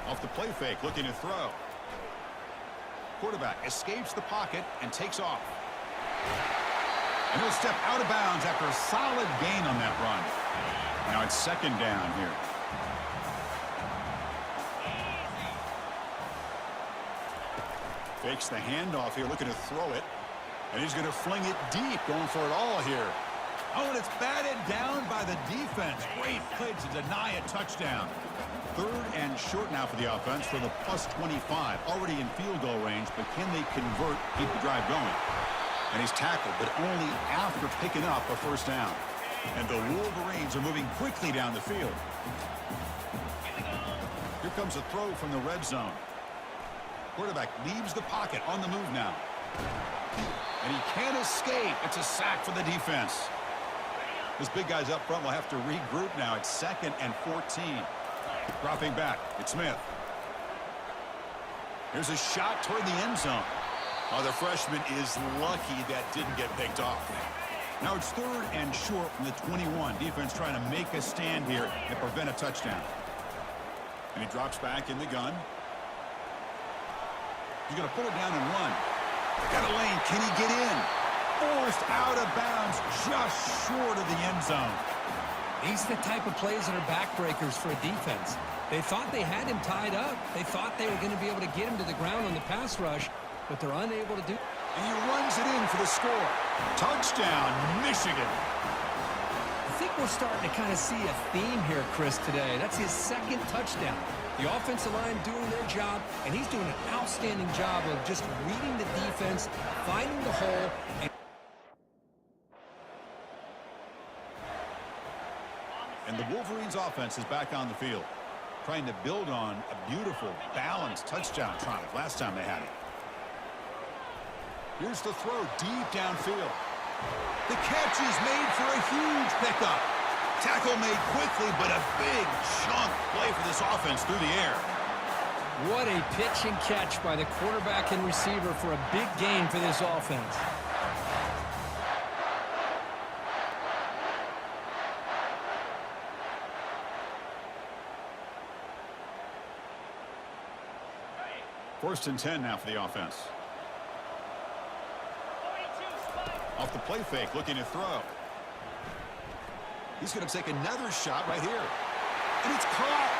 Off the play fake, looking to throw. Quarterback escapes the pocket and takes off. And he'll step out of bounds after a solid gain on that run. Now it's second down here. Fakes the handoff here, looking to throw it. And he's going to fling it deep, going for it all here. Oh, and it's batted down by the defense. Great play to deny a touchdown. Third and short now for the offense for the plus 25. Already in field goal range, but can they convert, keep the drive going? And he's tackled, but only after picking up a first down. And the Wolverines are moving quickly down the field. Here comes a throw from the red zone. Quarterback leaves the pocket on the move now. And he can't escape. It's a sack for the defense. This big guy's up front will have to regroup now. It's second and 14. Dropping back, it's Smith. Here's a shot toward the end zone. Oh, the freshman is lucky that didn't get picked off. Now it's third and short from the 21. Defense trying to make a stand here and prevent a touchdown. And he drops back in the gun. He's going to pull it down and run. Got a lane. Can he get in? Forced out of bounds just short of the end zone.
These are the type of plays that are backbreakers for a defense. They thought they had him tied up. They thought they were going to be able to get him to the ground on the pass rush, but they're unable to do.
And he runs it in for the score. Touchdown, Michigan.
I think we're starting to kind of see a theme here, Chris, today. That's his second touchdown. The offensive line doing their job, and he's doing an outstanding job of just reading the defense, finding the hole,
and the Wolverines offense is back on the field, trying to build on a beautiful, balanced touchdown drive last time they had it. Here's the throw deep downfield. The catch is made for a huge pickup. Tackle made quickly, but a big chunk play for this offense through the air.
What a pitch and catch by the quarterback and receiver for a big gain for this offense.
First and 10 now for the offense. Off the play fake, looking to throw. He's going to take another shot right here. And it's caught.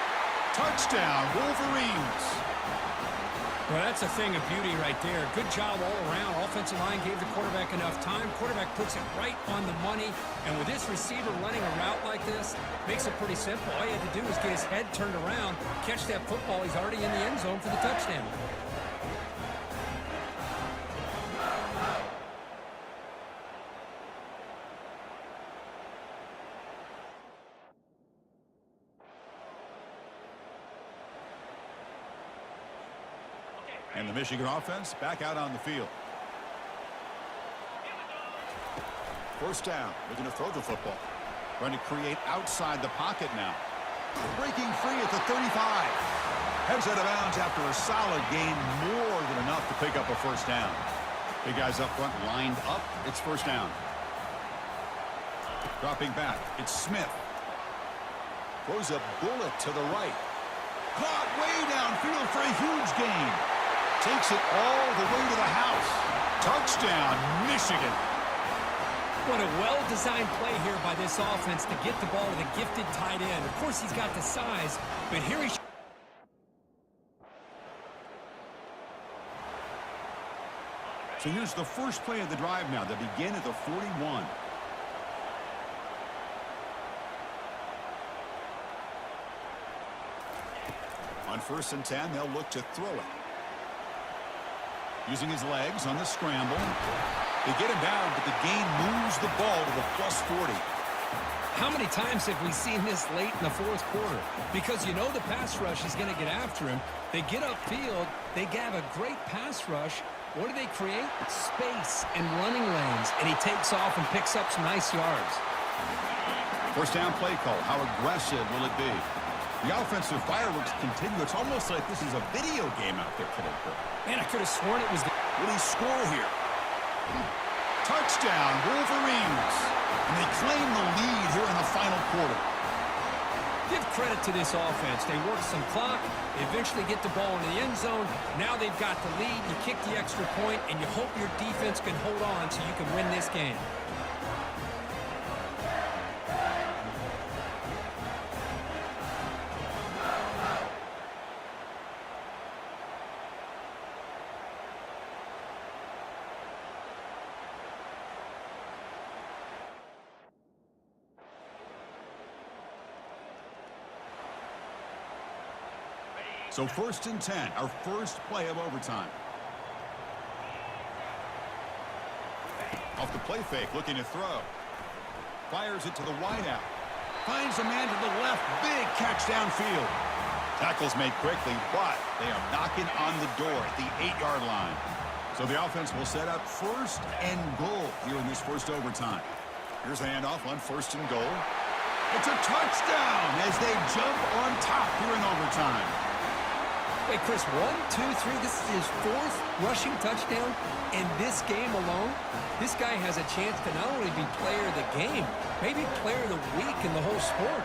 Touchdown, Wolverines.
Well, that's a thing of beauty right there. Good job all around. Offensive line gave the quarterback enough time. Quarterback puts it right on the money. And with this receiver running a route like this, makes it pretty simple. All he had to do was get his head turned around, catch that football. He's already in the end zone for the touchdown.
And the Michigan offense back out on the field. First down. Looking to throw the football. Trying to create outside the pocket now. Breaking free at the 35. Heads out of bounds after a solid gain, more than enough to pick up a first down. Big guys up front lined up. It's first down. Dropping back. It's Smith. Throws a bullet to the right. Caught way downfield for a huge gain. Takes it all the way to the house. Touchdown, Michigan.
What a well-designed play here by this offense to get the ball to the gifted tight end. Of course, he's got the size, but here he...
So here's the first play of the drive now. They begin at the 41. On 1st and 10, they'll look to throw it. Using his legs on the scramble. They get him down, but the gain moves the ball to the plus 40.
How many times have we seen this late in the fourth quarter? Because you know the pass rush is going to get after him. They get upfield. They have a great pass rush. What do they create? Space and running lanes. And he takes off and picks up some nice yards.
First down play call. How aggressive will it be? The offensive fireworks continue. It's almost like this is a video game out there today.
Man, I could have sworn it was...
Will he score here? Touchdown, Wolverines. And they claim the lead here in the final quarter.
Give credit to this offense. They work some clock. They eventually get the ball in the end zone. Now they've got the lead. You kick the extra point, and you hope your defense can hold on so you can win this game.
So 1st and 10, our first play of overtime. Off the play fake, looking to throw. Fires it to the wideout. Finds a man to the left. Big catch downfield. Tackle's made quickly, but they are knocking on the door at the 8-yard line. So the offense will set up 1st and goal here in this first overtime. Here's the handoff on 1st and goal. It's a touchdown as they jump on top here in overtime.
Wait, Chris, 1, 2, 3, this is his 4th rushing touchdown in this game alone. This guy has a chance to not only be player of the game, maybe player of the week in the whole sport.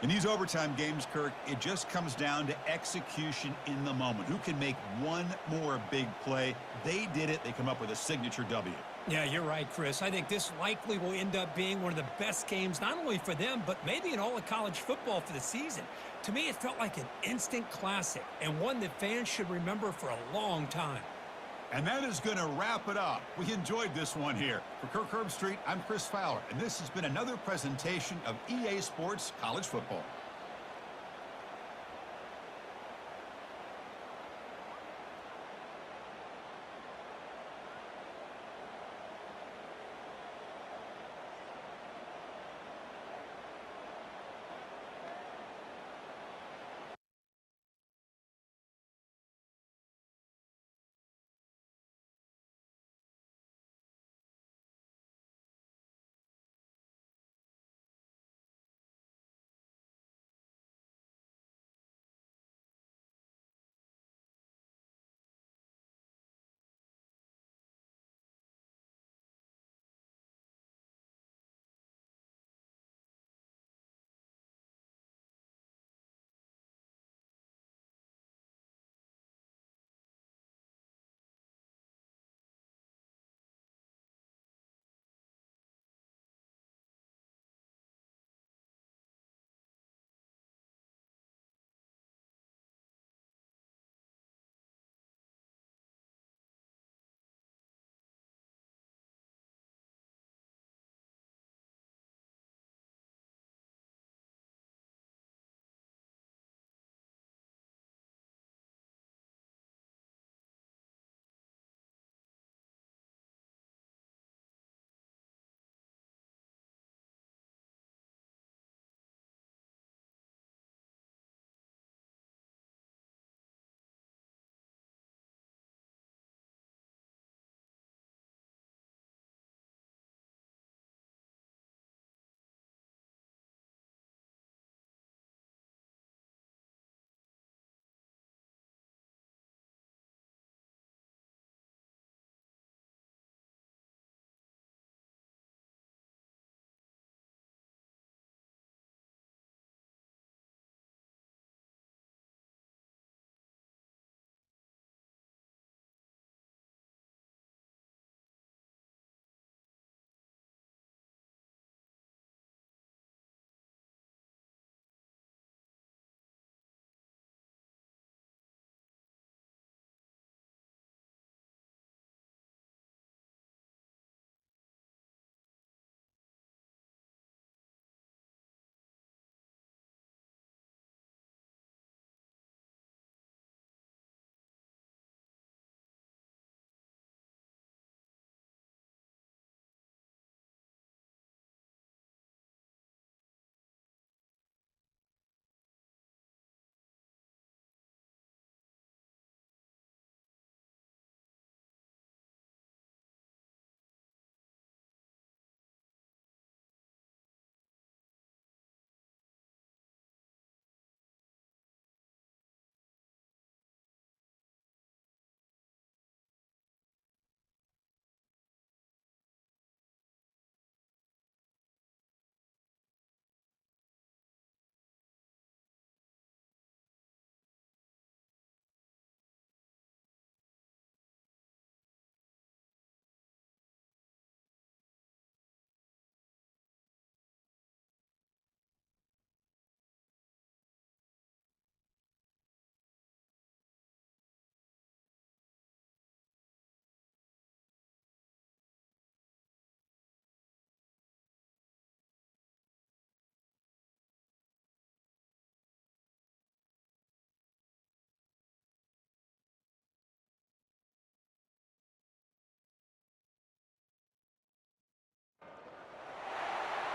In these overtime games, Kirk, it just comes down to execution in the moment. Who can make one more big play? They did it. They come up with a signature W.
Yeah, you're right, Chris. I think this likely will end up being one of the best games, not only for them, but maybe in all of college football for the season. To me, it felt like an instant classic and one that fans should remember for a long time.
And that is going to wrap it up. We enjoyed this one here. For Kirk Herbstreit, I'm Chris Fowler, and this has been another presentation of EA Sports College Football.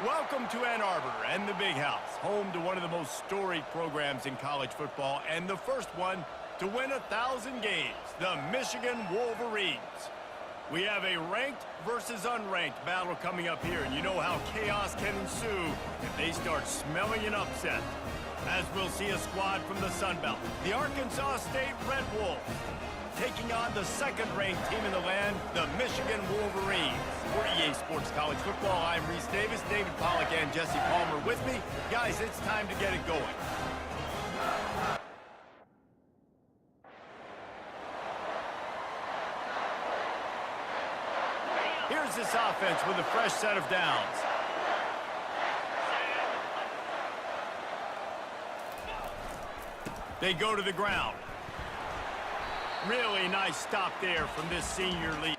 Welcome to Ann Arbor and the Big House, home to one of the most storied programs in college football and the first one to win 1,000 games, the Michigan Wolverines. We have a ranked versus unranked battle coming up here, and you know how chaos can ensue if they start smelling an upset. As we'll see a squad from the Sun Belt, the Arkansas State Red Wolves, taking on the second-ranked team in the land, the Michigan Wolverines. For EA Sports College Football, I'm Reese Davis, David Pollack, and Jesse Palmer with me. Guys, it's time to get it going. Here's this offense with a fresh set of downs. They go to the ground. Really nice stop there from this senior leader.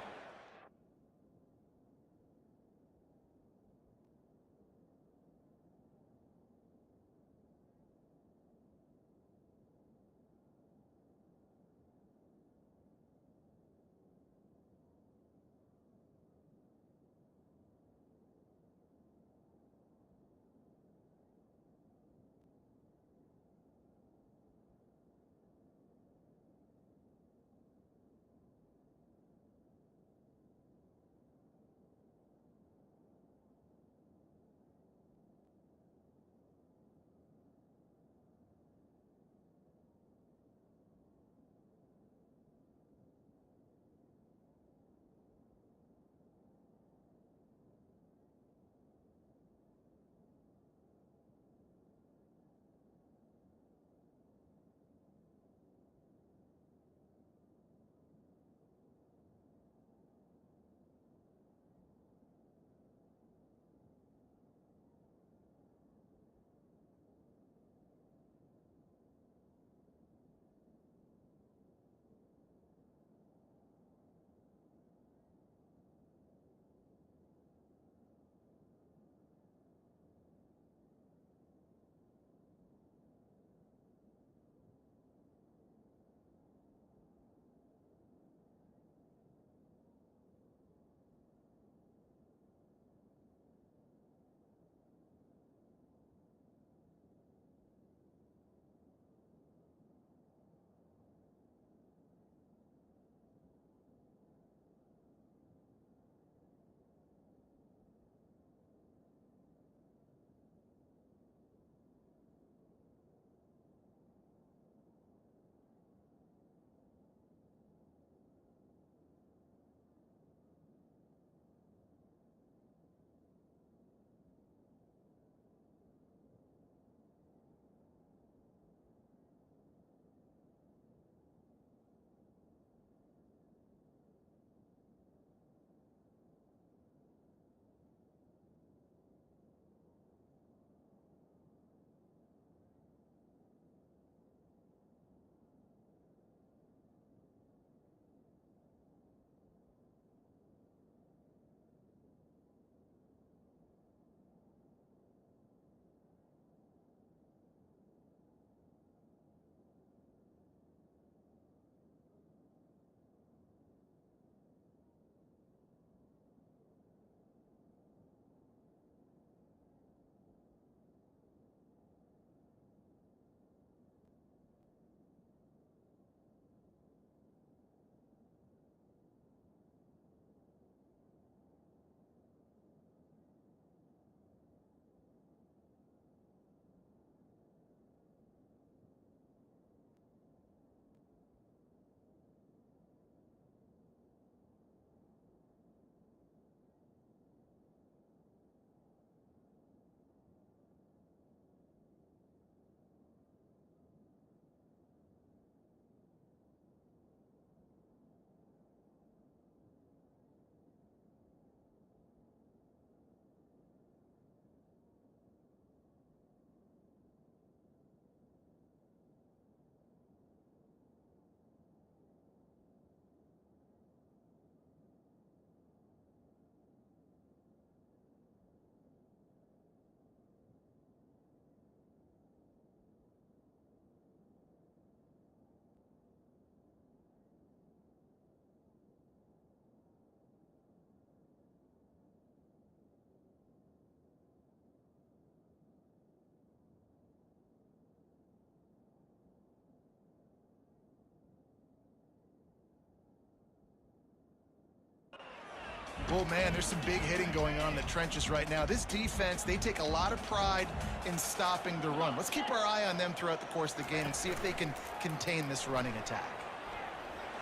Well, man, there's some big hitting going on in the trenches right now. This defense, they take a lot of pride in stopping the run. Let's keep our eye on them throughout the course of the game and see if they can contain this running attack.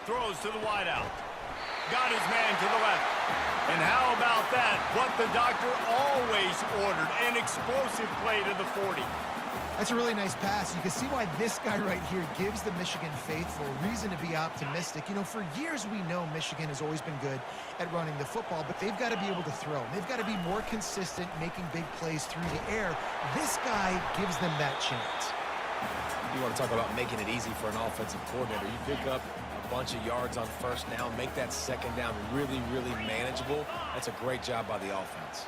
Throws to the wideout. Got his man to the left. And how about that? What the doctor always ordered, an explosive play to the 40.
That's a really nice pass. You can see why this guy right here gives the Michigan faithful reason to be optimistic. You know, for years we know Michigan has always been good at running the football, but they've got to be able to throw. They've got to be more consistent making big plays through the air. This guy gives them that chance.
You want to talk about making it easy for an offensive coordinator. You pick up a bunch of yards on first down, make that second down really, really manageable. That's a great job by the offense.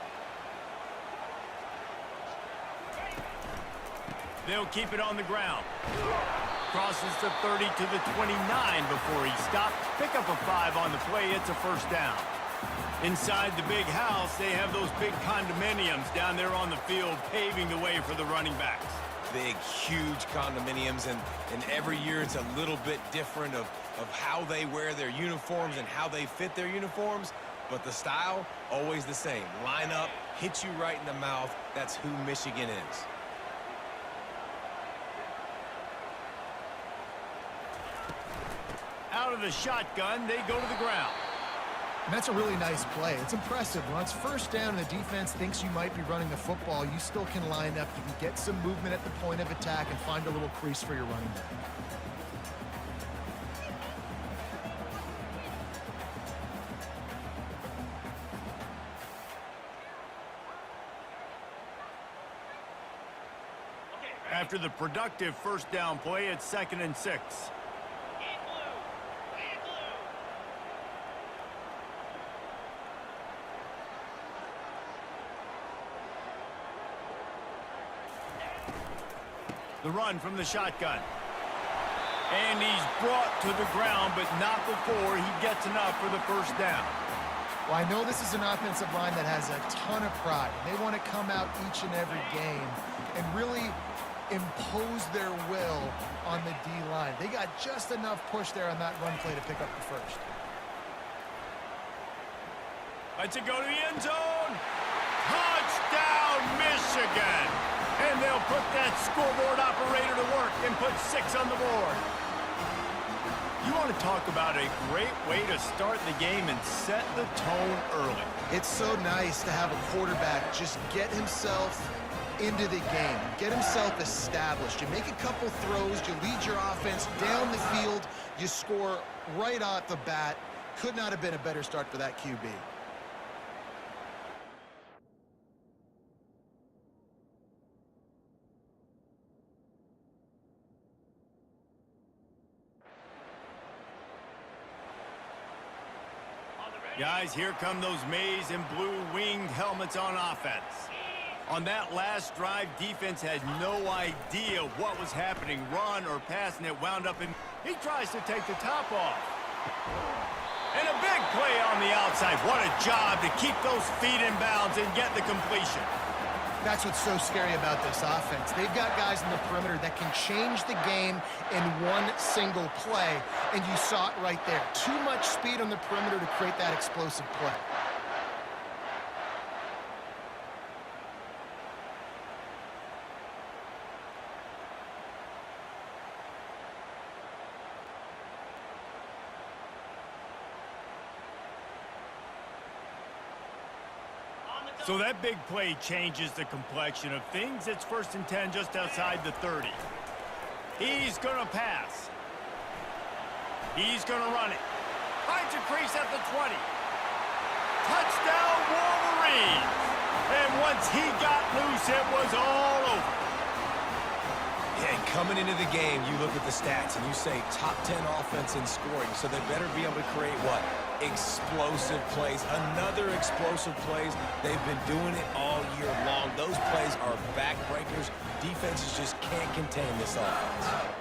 They'll keep it on the ground. Crosses the 30 to the 29 before he stopped. Pick up a 5 on the play. It's a first down. Inside the big house, they have those big condominiums down there on the field paving the way for the running backs.
Big, huge condominiums, and every year it's a little bit different of how they wear their uniforms and how they fit their uniforms, but the style, always the same. Line up, hit you right in the mouth. That's who Michigan is.
Out of the shotgun, they go to the ground.
And that's a really nice play. It's impressive. When it's first down and the defense thinks you might be running the football, you still can line up. You can get some movement at the point of attack and find a little crease for your running back.
After the productive first down play, it's 2nd and 6. The run from the shotgun. And he's brought to the ground, but not before he gets enough for the first down.
Well, I know this is an offensive line that has a ton of pride. They want to come out each and every game and really impose their will on the D-line. They got just enough push there on that run play to pick up the first.
Let's it go to the end zone. Touchdown, Michigan. And they'll put that scoreboard operator to work and put 6 on the board. You want to talk about a great way to start the game and set the tone early.
It's so nice to have a quarterback just get himself into the game, get himself established. You make a couple throws, you lead your offense down the field, you score right off the bat. Could not have been a better start for that QB.
Guys, here come those maize and blue winged helmets on offense. On that last drive, defense had no idea what was happening, run or pass, and it wound up in... He tries to take the top off. And a big play on the outside. What a job to keep those feet in bounds and get the completion.
That's what's so scary about this offense. They've got guys in the perimeter that can change the game in one single play, and you saw it right there. Too much speed on the perimeter to create that explosive play.
So that big play changes the complexion of things. It's 1st and 10 just outside the 30. He's going to pass. He's going to run it. Finds a crease at the 20. Touchdown, Wolverines! And once he got loose, it was all over.
Yeah, and coming into the game, you look at the stats and you say top 10 offense in scoring, so they better be able to create what? Explosive plays. Another explosive plays. They've been doing it all year long. Those plays are backbreakers. Defenses just can't contain this offense.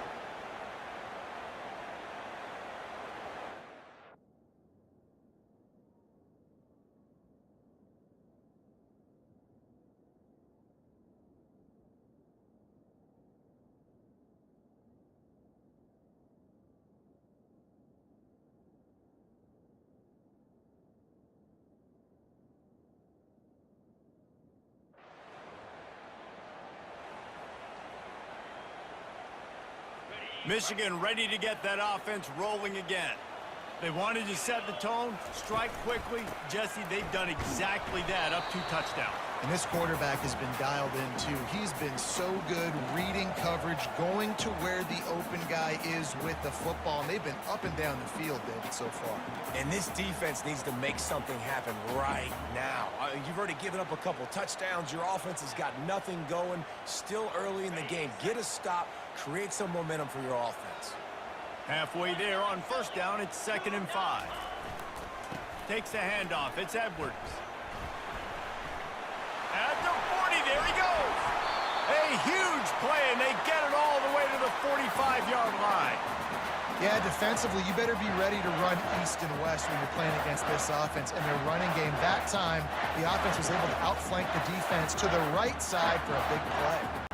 Michigan ready to get that offense rolling again. They wanted to set the tone, strike quickly. Jesse, they've done exactly that, up 2 touchdowns.
And this quarterback has been dialed in, too. He's been so good reading coverage, going to where the open guy is with the football. And they've been up and down the field, David, so far.
And this defense needs to make something happen right now. You've already given up a couple touchdowns. Your offense has got nothing going. Still early in the game. Get a stop. Create some momentum for your offense.
Halfway there on first down, it's 2nd and 5. Takes the handoff. It's Edwards. At the 40, there he goes. A huge play, and they get it all the way to the 45-yard line.
Yeah, defensively, you better be ready to run east and west when you're playing against this offense. And their running game, that time, the offense was able to outflank the defense to the right side for a big play.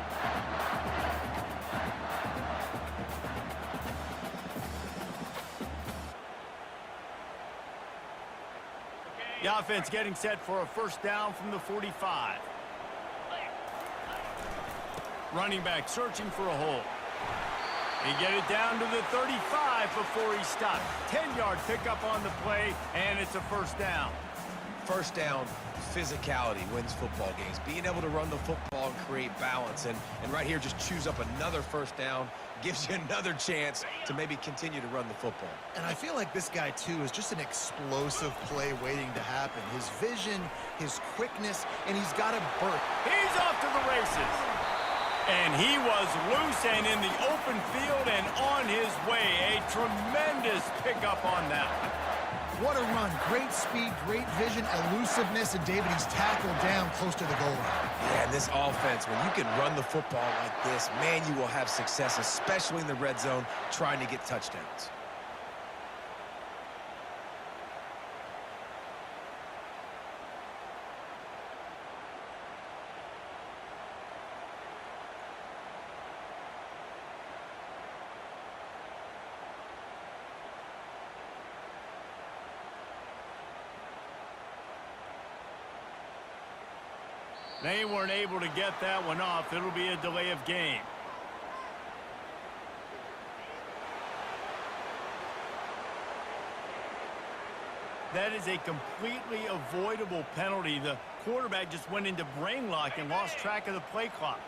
The offense getting set for a first down from the 45. Running back searching for a hole. He get it down to the 35 before he stopped. 10-yard pickup on the play, and it's a first down.
First down, physicality wins football games. Being able to run the football and create balance. And right here, just choose up another first down. Gives you another chance to maybe continue to run the football.
And I feel like this guy, too, is just an explosive play waiting to happen. His vision, his quickness, and he's got a burst.
He's off to the races. And he was loose and in the open field and on his way. A tremendous pickup on that.
What a run. Great speed, great vision, elusiveness, and David, he's tackled down close to the goal line.
Yeah, and this offense, when you can run the football like this, man, you will have success, especially in the red zone, trying to get touchdowns.
They weren't able to get that one off. It'll be a delay of game. That is a completely avoidable penalty. The quarterback just went into brain lock and lost track of the play clock.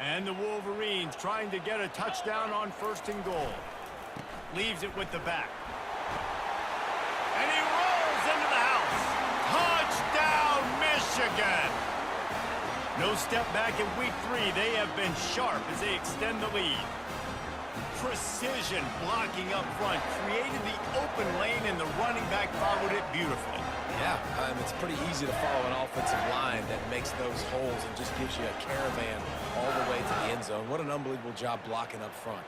And the Wolverines trying to get a touchdown on 1st and goal. Leaves it with the back. And he rolls into the house. Touchdown, Michigan! No step back in week 3. They have been sharp as they extend the lead. Precision blocking up front. Created the open lane, and the running back followed it beautifully.
Yeah, it's pretty easy to follow an offensive line that makes those holes and just gives you a caravan all the way to the end zone. What an unbelievable job blocking up front.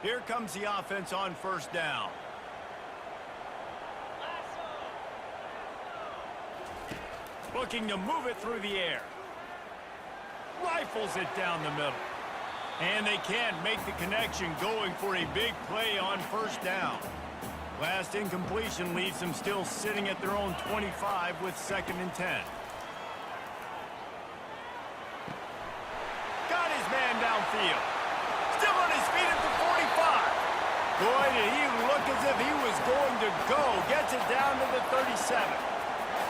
Here comes the offense on 1st down. Looking to move it through the air. Rifles it down the middle. And they can't make the connection, going for a big play on 1st down. Last incompletion leaves them still sitting at their own 25 with 2nd and 10. Got his man downfield. Still on his feet at the 45. Boy, did he look as if he was going to go. Gets it down to the 37.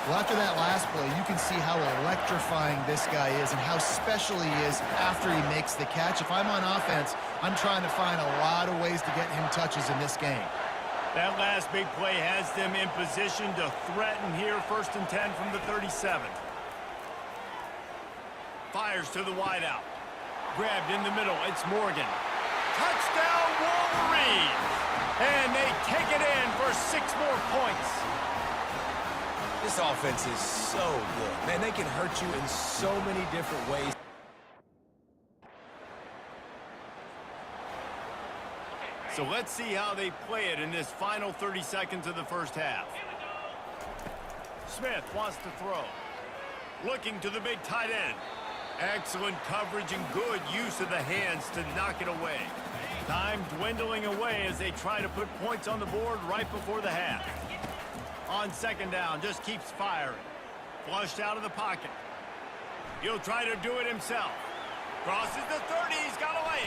Well, after that last play, you can see how electrifying this guy is and how special he is after he makes the catch. If I'm on offense, I'm trying to find a lot of ways to get him touches in this game.
That last big play has them in position to threaten here. 1st and 10 from the 37. fires to the wideout. Grabbed in the middle, it's Morgan. Touchdown Wolverines! And they take it in for 6 more points.
This offense is so good. Man, they can hurt you in so many different ways.
So let's see how they play it in this final 30 seconds of the first half. Smith wants to throw. Looking to the big tight end. Excellent coverage and good use of the hands to knock it away. Time dwindling away as they try to put points on the board right before the half. On second down, just keeps firing. Flushed out of the pocket. He'll try to do it himself. Crosses the 30, he's got away.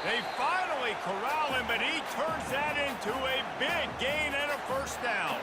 They finally corral him, but he turns that into a big gain and a first down.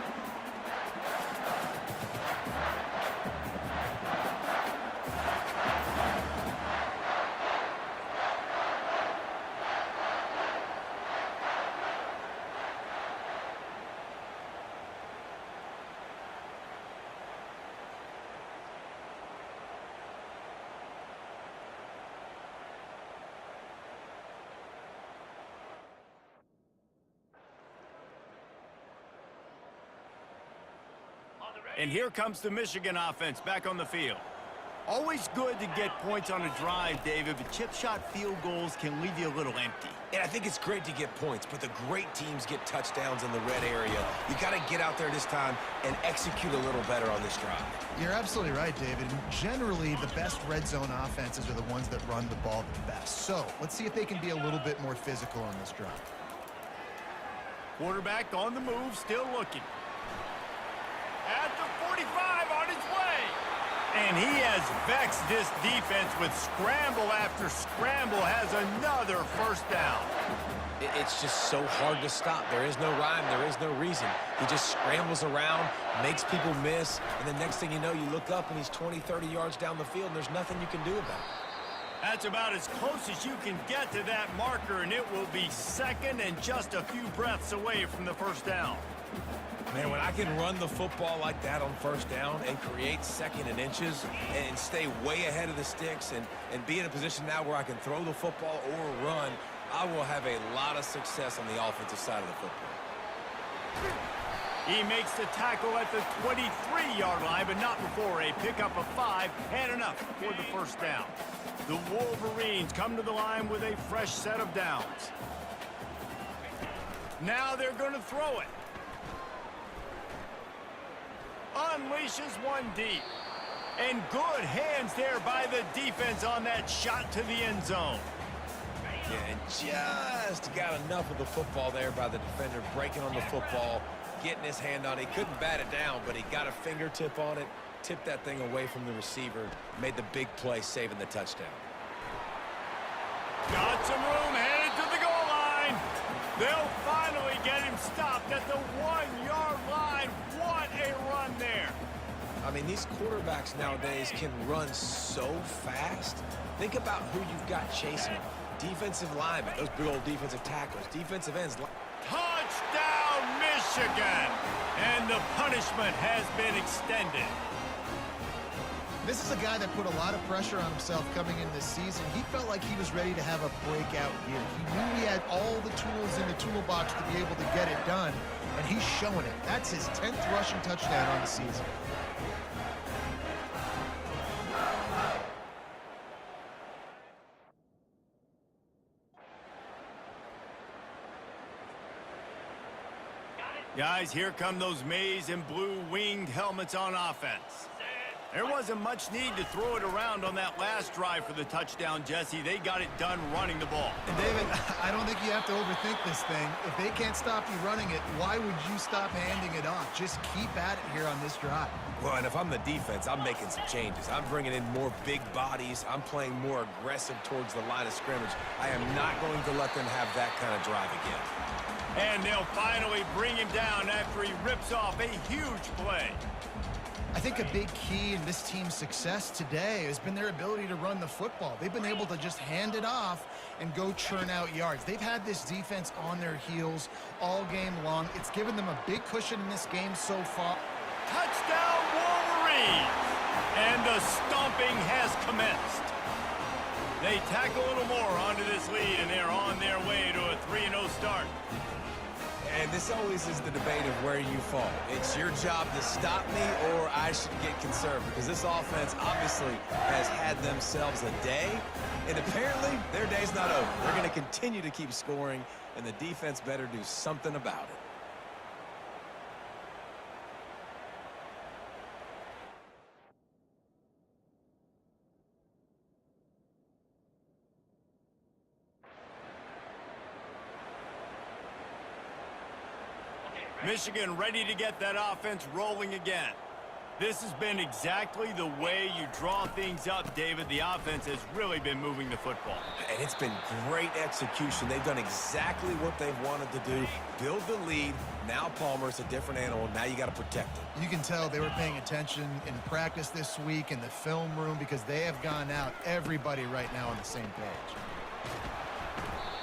And here comes the Michigan offense back on the field. Always good to get points on a drive, David, but chip shot field goals can leave you a little empty.
And I think it's great to get points, but the great teams get touchdowns in the red area. You got to get out there this time and execute a little better on this drive.
You're absolutely right, David. Generally, the best red zone offenses are the ones that run the ball the best. So let's see if they can be a little bit more physical on this drive.
Quarterback on the move, still looking. At the 45 on his way. And he has vexed this defense with scramble after scramble, has another first down.
It's just so hard to stop. There is no rhyme. There is no reason. He just scrambles around, makes people miss, and the next thing you know, you look up and he's 20, 30 yards down the field, and there's nothing you can do about it.
That's about as close as you can get to that marker, and it will be second and just a few breaths away from the first down.
Man, when I can run the football like that on first down and create second and inches and stay way ahead of the sticks and be in a position now where I can throw the football or run, I will have a lot of success on the offensive side of the football.
He makes the tackle at the 23-yard line, but not before a pickup of 5 and enough for the first down. The Wolverines come to the line with a fresh set of downs. Now they're going to throw it. Unleashes one deep. And good hands there by the defense on that shot to the end zone.
Yeah, and just got enough of the football there by the defender, breaking on the football, getting his hand on it. He couldn't bat it down, but he got a fingertip on it, tipped that thing away from the receiver, made the big play, saving the touchdown.
Got some room, headed to the goal line. They'll finally get him stopped at the 1-yard line. What a run there.
I mean, these quarterbacks nowadays can run so fast. Think about who you've got chasing them. Defensive linemen, those big old defensive tackles, defensive ends.
Touchdown, Michigan! And the punishment has been extended.
This is a guy that put a lot of pressure on himself coming in this season. He felt like he was ready to have a breakout year. He knew he had all the tools in the toolbox to be able to get it done, and he's showing it. That's his 10th rushing touchdown on the season.
Guys, here come those maize and blue winged helmets on offense. There wasn't much need to throw it around on that last drive for the touchdown, Jesse. They got it done running the ball.
And David, I don't think you have to overthink this thing. If they can't stop you running it, why would you stop handing it off? Just keep at it here on this drive.
Well, and if I'm the defense, I'm making some changes. I'm bringing in more big bodies. I'm playing more aggressive towards the line of scrimmage. I am not going to let them have that kind of drive again.
And they'll finally bring him down after he rips off a huge play.
I think a big key in this team's success today has been their ability to run the football. They've been able to just hand it off and go churn out yards. They've had this defense on their heels all game long. It's given them a big cushion in this game so far.
Touchdown, Wolverines! And the The stomping has commenced. They tack a little more onto this lead, and they're on their way to a 3-0 start.
And this always is the debate of where you fall. It's your job to stop me, or I should get conserved, because this offense obviously has had themselves a day, and apparently their day's not over. They're going to continue to keep scoring, and the defense better do something about it.
Michigan ready to get that offense rolling again. This has been exactly the way you draw things up, David. The offense has really been moving the football.
And it's been great execution. They've done exactly what they've wanted to do. Build the lead. Now Palmer's a different animal. Now you got to protect it.
You can tell they were paying attention in practice this week in the film room because they have gone out, everybody right now on the same page.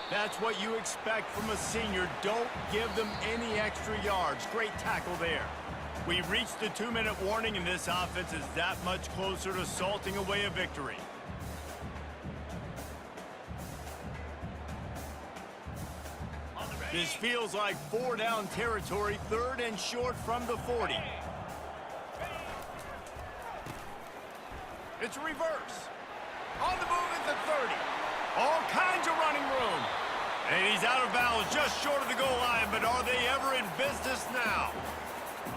That's what you expect from a senior. Don't give them any extra yards. Great tackle there. We've reached the 2-minute warning, and this offense is that much closer to salting away a victory. This feels like 4-down territory, 3rd and short from the 40. It's a reverse. On the move at the 30. All kinds of running room. And he's out of bounds just short of the goal line, but are they ever in business now?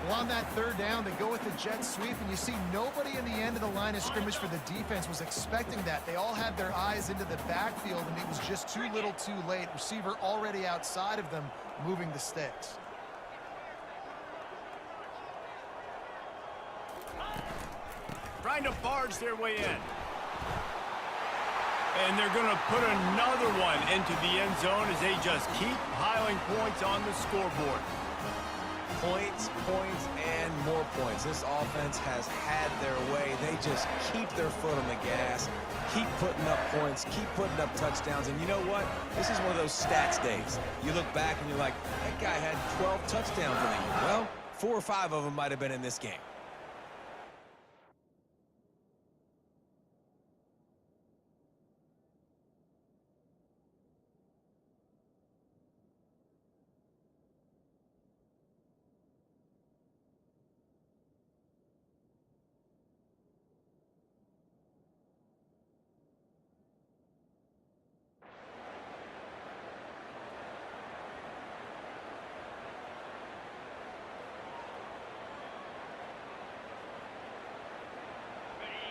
Well, on that 3rd down, they go with the jet sweep, and you see nobody in the end of the line of scrimmage for the defense was expecting that. They all had their eyes into the backfield, and it was just too little too late. Receiver already outside of them, moving the sticks.
Trying to barge their way in. And they're going to put another one into the end zone as they just keep piling points on the scoreboard.
Points, points, and more points. This offense has had their way. They just keep their foot on the gas, keep putting up points, keep putting up touchdowns. And you know what? This is one of those stats days. You look back and you're like, that guy had 12 touchdowns in a year. Well, 4 or 5 of them might have been in this game.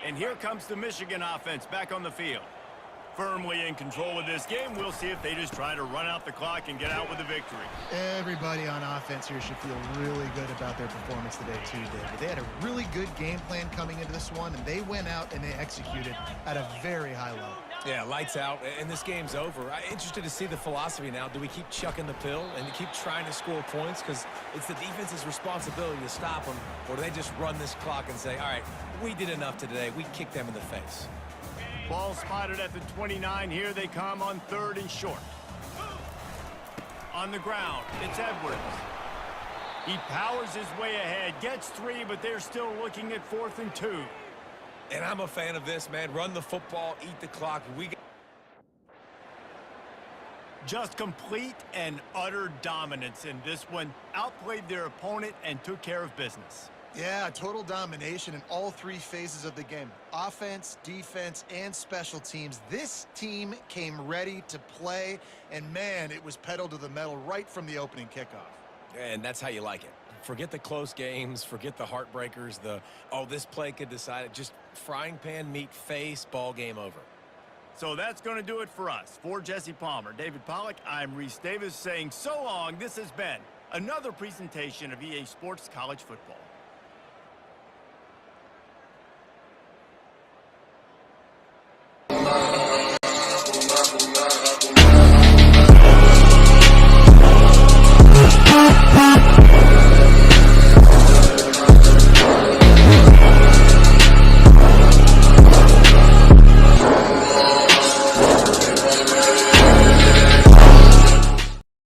And here comes the Michigan offense back on the field. Firmly in control of this game. We'll see if they just try to run out the clock and get out with a victory.
Everybody on offense here should feel really good about their performance today too, David. They had a really good game plan coming into this one, and they went out and they executed at a very high level.
Yeah, lights out, and this game's over. I'm interested to see the philosophy now. Do we keep chucking the pill and keep trying to score points? Because it's the defense's responsibility to stop them, or do they just run this clock and say, all right, we did enough today. We kicked them in the face.
Ball spotted at the 29. Here they come on 3rd and short. On the ground, it's Edwards. He powers his way ahead, gets 3, but they're still looking at 4th and 2.
And I'm a fan of this, man. Run the football, eat the clock.
Just complete and utter dominance in this one. Outplayed their opponent and took care of business.
Yeah, total domination in all 3 phases of the game. Offense, defense, and special teams. This team came ready to play, and man, it was pedal to the metal right from the opening kickoff.
And that's how you like it. Forget the close games, forget the heartbreakers, oh, this play could decide it. Just frying pan meet face, ball game over.
So that's going to do it for us. For Jesse Palmer, David Pollack, I'm Reese Davis saying so long. This has been another presentation of EA Sports College Football.